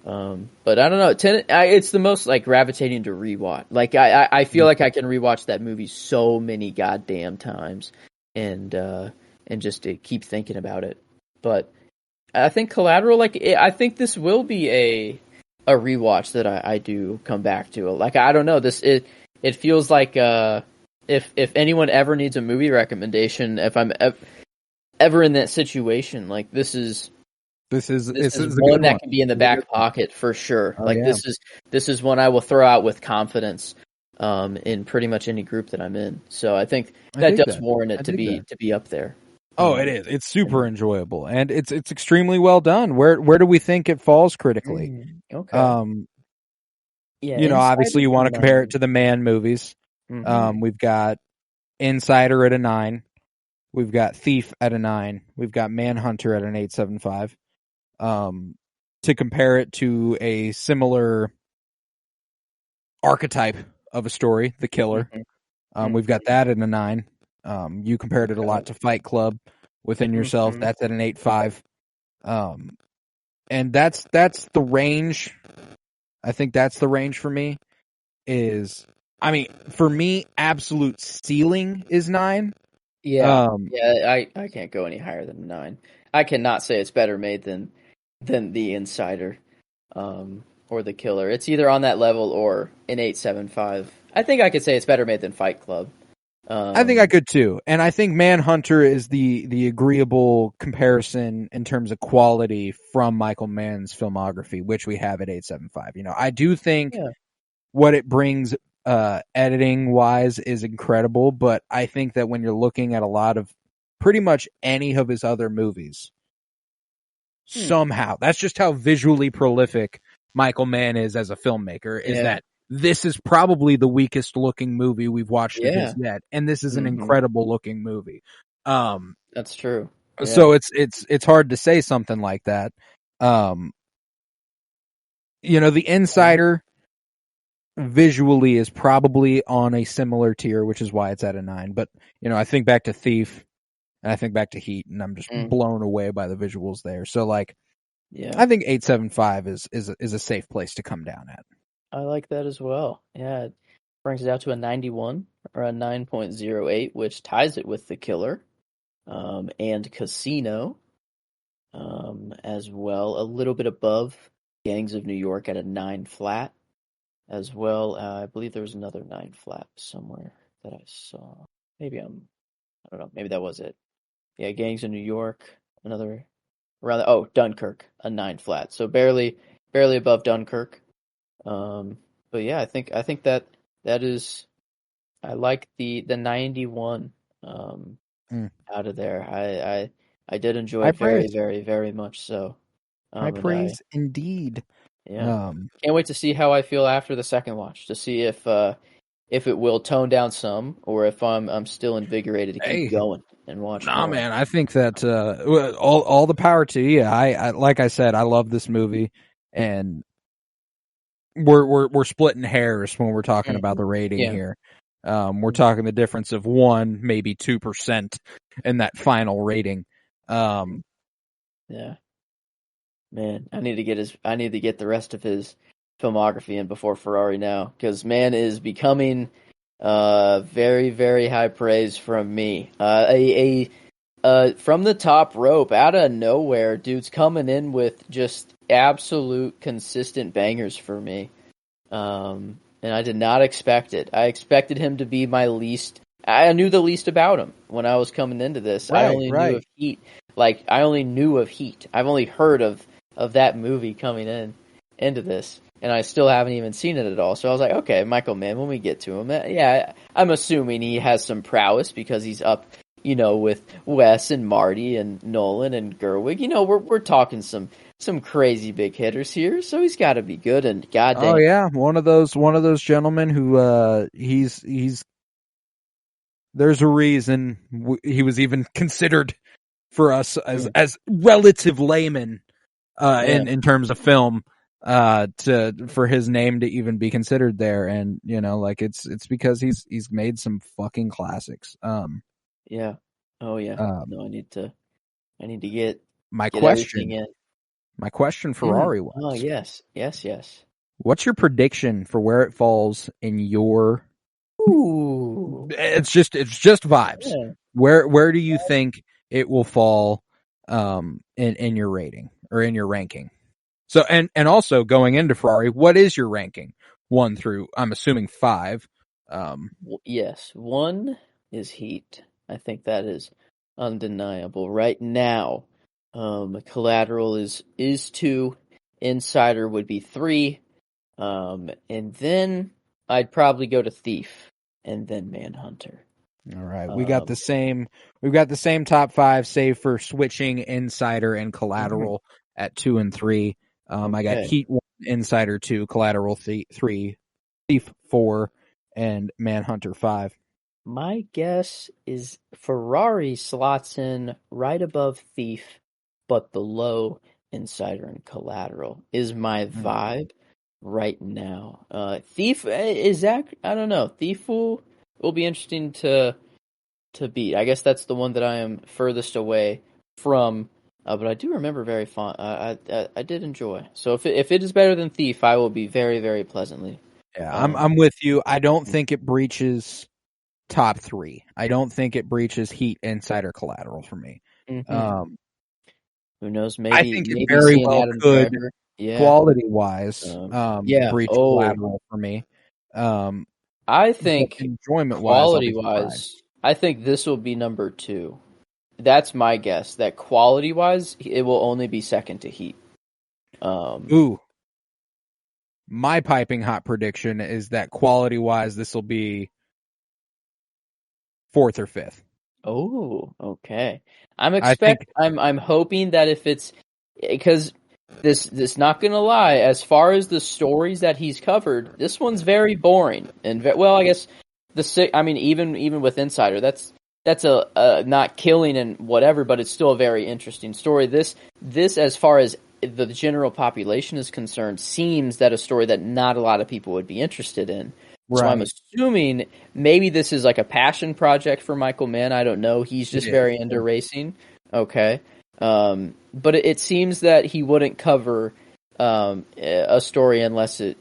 But I don't know. Tenet, it's the most gravitating to rewatch. I feel like I can rewatch that movie so many goddamn times, and just to keep thinking about it. But I think Collateral. I think this will be a rewatch that I do come back to. I don't know, it feels like if anyone ever needs a movie recommendation, if I'm ever in that situation, this is one that can be in the back pocket for sure. This is one I will throw out with confidence in pretty much any group that I'm in. So I think that does warrant it to be up there. Oh, it is. It's super enjoyable, and it's extremely well done. Where do we think it falls critically? Okay. Obviously you want to compare it to the Mann movies. We've got Insider at a 9. We've got Thief at a 9. We've got Manhunter at an 8.75. To compare it to a similar archetype of a story, The Killer. We've got that at a 9. You compared it a lot to Fight Club Within Yourself. That's at an 8.5. And that's the range. I think that's the range for me. Is I mean, for me, absolute ceiling is 9. Yeah, I can't go any higher than 9. I cannot say it's better made than The Insider, or The Killer. It's either on that level or an 8.75. I think I could say it's better made than Fight Club. I think I could too, and I think Manhunter is the agreeable comparison in terms of quality from Michael Mann's filmography, which we have at 8.75. You know, I do think what it brings editing wise is incredible, but I think that when you're looking at a lot of pretty much any of his other movies, somehow that's just how visually prolific Michael Mann is as a filmmaker, is that this is probably the weakest looking movie we've watched of his yet, and this is an incredible looking movie. That's true. Yeah. So it's hard to say something like that. You know, The Insider visually is probably on a similar tier, which is why it's at a 9. But, you know, I think back to Thief and I think back to Heat, and I'm just blown away by the visuals there. So, like, I think 8.75 is a safe place to come down at. I like that as well. Yeah, it brings it out to a 91 or a 9.08, which ties it with The Killer, and Casino, as well. A little bit above Gangs of New York at a 9 flat. As well, I believe there was another 9 flat somewhere that I saw. I don't know, maybe that was it. Yeah, Gangs of New York, another around. Dunkirk, a 9 flat. So barely above Dunkirk. But yeah, I think that is. I like the 91 out of there. I did enjoy it very, very, very much so. High praise indeed. Yeah, can't wait to see how I feel after the second watch, to see if it will tone down some, or if I'm still invigorated to keep going and watch. Nah, man, I think that all the power to you. I like I said, I love this movie, and we're splitting hairs when we're talking about the rating here. We're talking the difference of 1, maybe 2% in that final rating. Yeah. Man, I need to get the rest of his filmography in before Ferrari now, because Mann is becoming very, very high praise from me. From the top rope, out of nowhere, dude's coming in with just absolute consistent bangers for me. And I did not expect it. I expected him to be my least. I knew the least about him when I was coming into this. I only knew of Heat. I only knew of Heat. I've only heard of that movie coming into this, and I still haven't even seen it at all. So I was like, okay, Michael Mann, when we get to him, I'm assuming he has some prowess because he's up, with Wes and Marty and Nolan and Gerwig. We're talking some crazy big hitters here, so he's got to be good. And goddamn, oh yeah, one of those gentlemen who he's. There's a reason he was even considered for us as relative laymen. In terms of film, for his name to even be considered there, and it's because he's made some fucking classics. Yeah. Oh yeah. No, I need to get my get question. in. My question, Ferrari was. Oh yes. What's your prediction for where it falls in your? Ooh. It's just vibes. Yeah. Where do you think it will fall in your rating or in your ranking? So and also going into Ferrari, what is your ranking? 1 through, I'm assuming 5. Yes, 1 is Heat. I think that is undeniable right now. Collateral is 2. Insider would be 3. And then I'd probably go to Thief, and then Manhunter. All right, we got the same. We've got the same top 5, save for switching Insider and Collateral at 2 and 3. I got Heat 1, Insider 2, Collateral 3, Thief 4, and Manhunter 5. My guess is Ferrari slots in right above Thief, but below Insider and Collateral is my vibe right now. Thief is that? I don't know. Thief will be interesting to beat. I guess that's the one that I am furthest away from. But I do remember very fond. I did enjoy. So if it is better than Thief, I will be very, very pleasantly Yeah, I'm with you. I don't think it breaches top 3. I don't think it breaches Heat, Insider, Collateral for me. Mm-hmm. Who knows? Maybe I think it maybe very seeing well Adam could, Driver. Yeah. quality-wise, Yeah. breach Oh, Collateral for me. I But think enjoyment-wise, I'll be surprised. quality-wise, I think this will be number 2. That's my guess. That quality-wise, it will only be second to Heat. Ooh. My piping hot prediction is that quality-wise, this will be 4th or 5th. Oh, okay. I'm hoping that if it's because this not gonna lie, as far as the stories that he's covered, this one's very boring and well, I guess even with Insider, that's a not killing and whatever, but it's still a very interesting story. This as far as the general population is concerned, seems that a story that not a lot of people would be interested in. Right. So I'm assuming maybe this is like a passion project for Michael Mann. I don't know. He's just very into racing. Okay. But it seems that he wouldn't cover a story unless it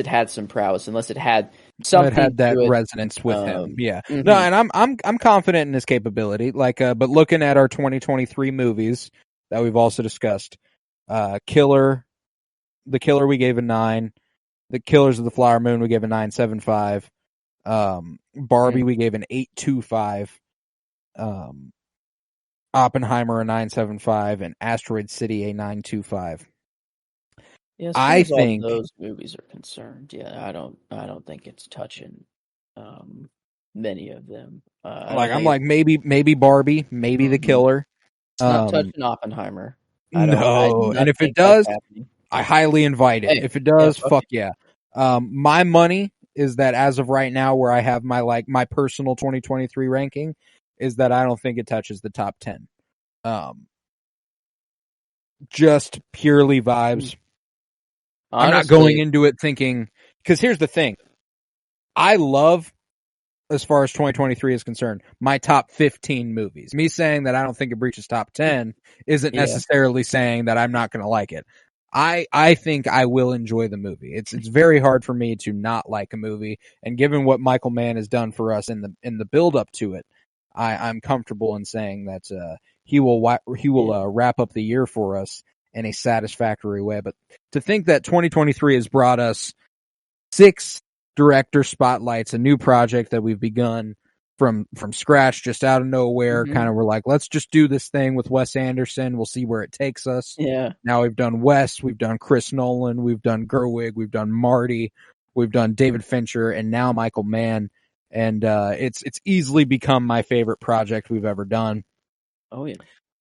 had some prowess, unless it had something. It had that to it. resonance with him. Yeah. Mm-hmm. No, and I'm confident in his capability. But looking at our 2023 movies that we've also discussed, The Killer we gave a 9. The Killers of the Flower Moon we gave a 9.75. Barbie we gave an 8.25. Oppenheimer a 9.75 and Asteroid City a 9.25. Yeah, I think all those movies are concerned. Yeah, I don't think it's touching many of them. Maybe Barbie, maybe The Killer. It's not touching Oppenheimer. No, and if it does, I highly invite it. If it does, fuck yeah. My money is that as of right now, where I have my personal 2023 ranking, is that I don't think it touches the top 10. Just purely vibes. Honestly, I'm not going into it thinking, because here's the thing. I love, as far as 2023 is concerned, my top 15 movies. Me saying that I don't think it breaches top 10 isn't necessarily saying that I'm not going to like it. I think I will enjoy the movie. It's very hard for me to not like a movie, and given what Michael Mann has done for us in the build up to it, I'm comfortable in saying that he will wrap up the year for us in a satisfactory way. But to think that 2023 has brought us 6 director spotlights, a new project that we've begun from scratch, just out of nowhere. Kind of, we're like, let's just do this thing with Wes Anderson. We'll see where it takes us. Yeah. Now we've done Wes, we've done Chris Nolan, we've done Gerwig, we've done Marty, we've done David Fincher, and now Michael Mann. And it's easily become my favorite project we've ever done. Oh yeah.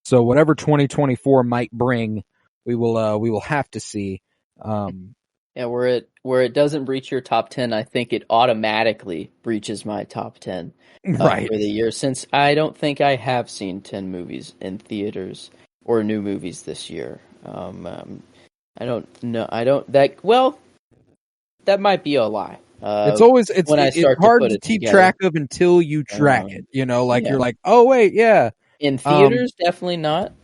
So whatever 2024 might bring, we will have to see. Yeah, where it doesn't breach your top 10, I think it automatically breaches my top 10 right. for the year, since I don't think I have seen 10 movies in theaters or new movies this year. I don't know. That might be a lie. It's hard to keep track of until you track it. You're like, oh wait, yeah. In theaters, definitely not.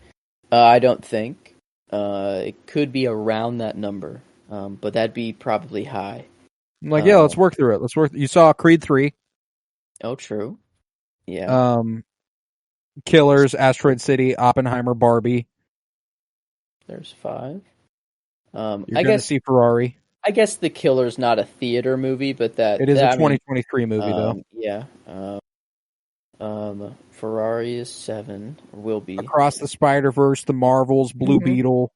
I don't think. It could be around that number. But that'd be probably high. I'm like, let's work through it. You saw Creed 3. Oh, true. Yeah. Killers, Asteroid City, Oppenheimer, Barbie. There's 5. You're going to see Ferrari. I guess The Killer's not a theater movie, but it is a 2023 movie, though. Yeah. Ferrari is 7, or will be. Across the Spider-Verse, The Marvels, Blue Beetle.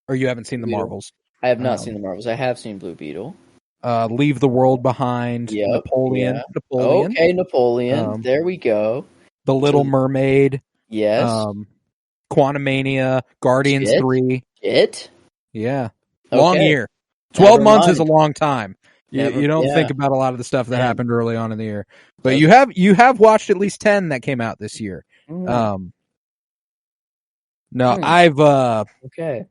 Or you haven't seen The Marvels? I have not seen The Marvels. I have seen Blue Beetle. Leave the World Behind. Yep, Napoleon. Yeah. Napoleon. Okay, Napoleon. There we go. The Little Mermaid. Yes. Quantumania. Guardians 3. It? Yeah. Okay. Long year. 12 months is a long time. You don't think about a lot of the stuff that happened early on in the year. But you have watched at least 10 that came out this year. I've okay.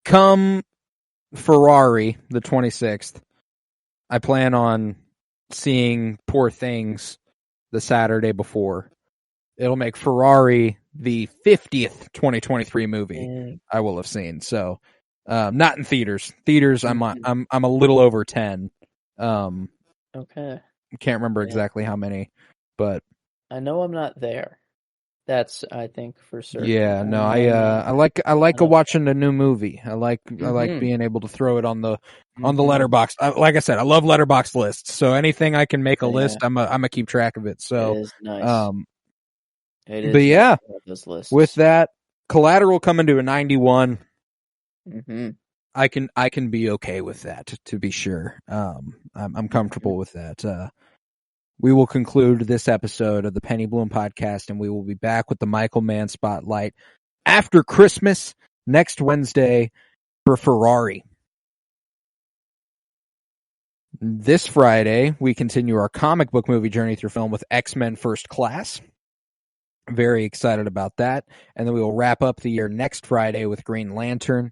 Come Ferrari, the 26th, I plan on seeing Poor Things the Saturday before. It'll make Ferrari the 50th 2023 movie I will have seen. So Not in theaters. Theaters, I'm a little over 10. Okay. Can't remember exactly how many, but I know I'm not there. That's, I think, for certain. yeah, no, I like watching a new movie. I like being able to throw it on the letterbox. Like I said, I love letterbox lists. So anything I can make a list, I'm a keep track of it. So it is nice. It is but yeah, nice to have those lists. with that, Collateral coming to a 91. I can be okay with that, to be sure. I'm comfortable with that. We will conclude this episode of the Penny Bloom podcast, and we will be back with the Michael Mann Spotlight after Christmas next Wednesday for Ferrari. This Friday, we continue our comic book movie journey through film with X-Men First Class. Very excited about that. And then we will wrap up the year next Friday with Green Lantern.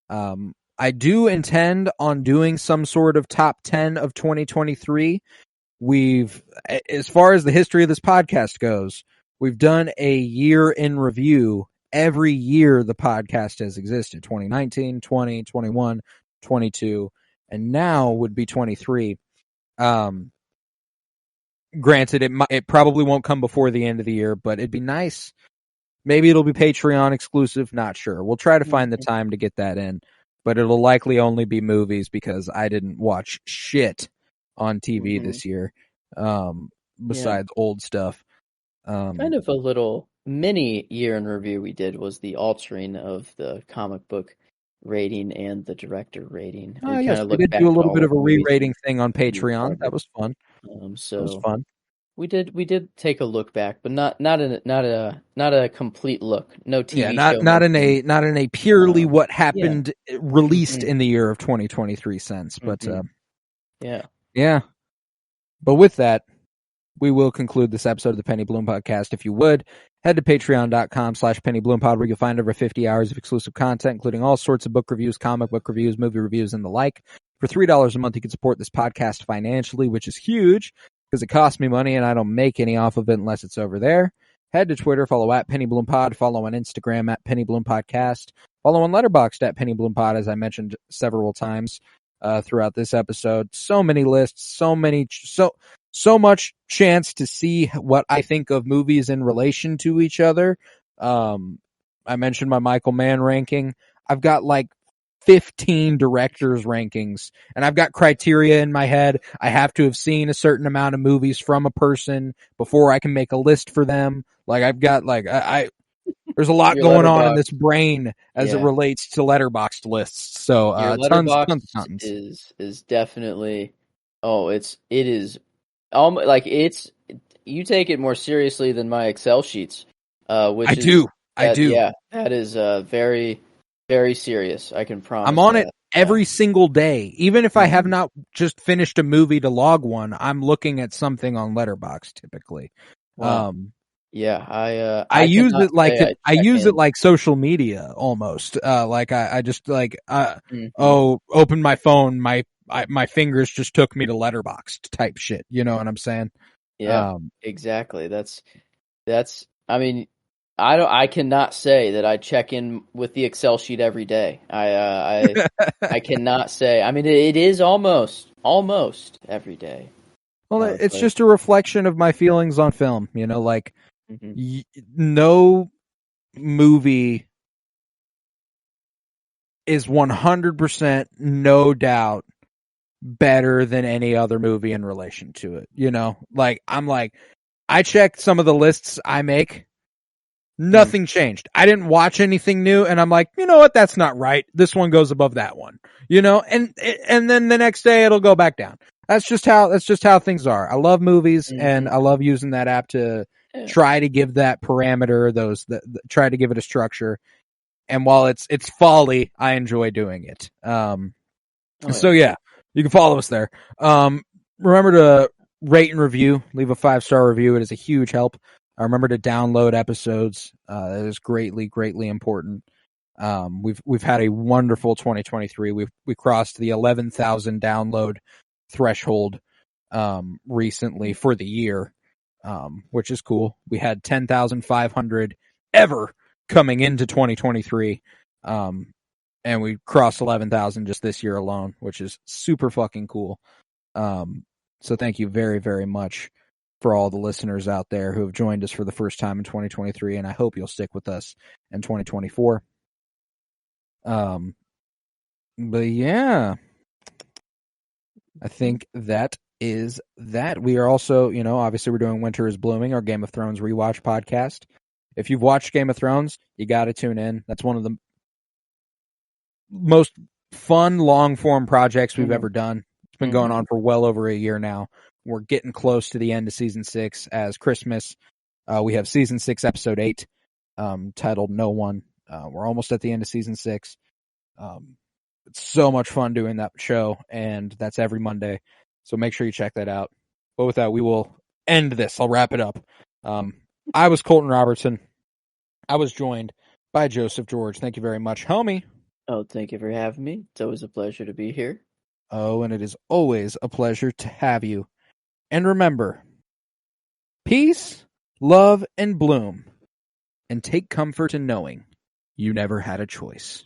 I do intend on doing some sort of top 10 of 2023. As far as the history of this podcast goes, we've done a year in review every year the podcast has existed. 2019, 20, 21, 22, and now would be 23. Granted, it probably won't come before the end of the year, but it'd be nice. Maybe it'll be Patreon exclusive, not sure. We'll try to find the time to get that in, but it'll likely only be movies because I didn't watch shit on TV this year, besides old stuff. Kind of a little mini year in review we did was the altering of the comic book rating and the director rating. We did do a little bit of a re-rating thing on Patreon. That was fun. So that was fun. We did take a look back, but not a complete look. No TV show. Not in a purely what happened released in the year of 2023 sense, but yeah. But with that, we will conclude this episode of the Penny Bloom podcast. If you would, head to patreon.com/PennyBloomPod, where you'll find over 50 hours of exclusive content, including all sorts of book reviews, comic book reviews, movie reviews, and the like. For $3 a month, you can support this podcast financially, which is huge because it costs me money and I don't make any off of it unless it's over there. Head to Twitter, follow at PennyBloomPod, follow on Instagram at PennyBloomPodcast, follow on Letterboxd at PennyBloomPod, as I mentioned several times throughout this episode. So many lists, so much chance to see what I think of movies in relation to each other. I mentioned my Michael Mann ranking. I've got like 15 directors rankings, and I've got criteria in my head. I have to have seen a certain amount of movies from a person before I can make a list for them. Like I've got there's a lot going on in this brain as it relates to letterboxed lists. So tons is definitely it is almost like you take it more seriously than my Excel sheets. Which I do. Yeah, that is very, very serious. I can promise. I'm on it every single day. Even if I have not just finished a movie to log one, I'm looking at something on Letterboxd typically. Wow. I use it like social media almost. I just open my phone, my fingers just took me to Letterboxd type shit. You know what I'm saying? Yeah, exactly. That's. I mean, I cannot say that I check in with the Excel sheet every day. I cannot say. I mean, it is almost every day. Well, it's just a reflection of my feelings on film. You know, like no movie is 100% no doubt better than any other movie in relation to it. You know, I checked some of the lists I make. Nothing changed. I didn't watch anything new, and I'm like, you know what? That's not right. This one goes above that one. You know, and then the next day it'll go back down. That's just how things are. I love movies, and I love using that app to try to give that parameter, try to give it a structure. And while it's folly, I enjoy doing it. So yeah, you can follow us there. Remember to rate and review, leave a 5-star review. It is a huge help. Remember to download episodes. That is greatly, greatly important. We've had a wonderful 2023. We crossed the 11,000 download threshold recently for the year, which is cool. We had 10,500 ever coming into 2023. and we crossed 11,000 just this year alone, which is super fucking cool. So thank you very, very much for all the listeners out there who have joined us for the first time in 2023, and I hope you'll stick with us in 2024. But yeah, I think that is that. We are also, obviously we're doing Winter is Blooming, our Game of Thrones rewatch podcast. If you've watched Game of Thrones, you got to tune in. That's one of the most fun long-form projects we've ever done. It's been going on for well over a year now. We're getting close to the end of season 6 as Christmas. We have season 6, episode 8, titled No One. We're almost at the end of season 6. It's so much fun doing that show, and that's every Monday. So make sure you check that out. But with that, we will end this. I'll wrap it up. I was Colton Robertson. I was joined by Joseph George. Thank you very much, homie. Oh, thank you for having me. It's always a pleasure to be here. Oh, and it is always a pleasure to have you. And remember, peace, love, and bloom. And take comfort in knowing you never had a choice.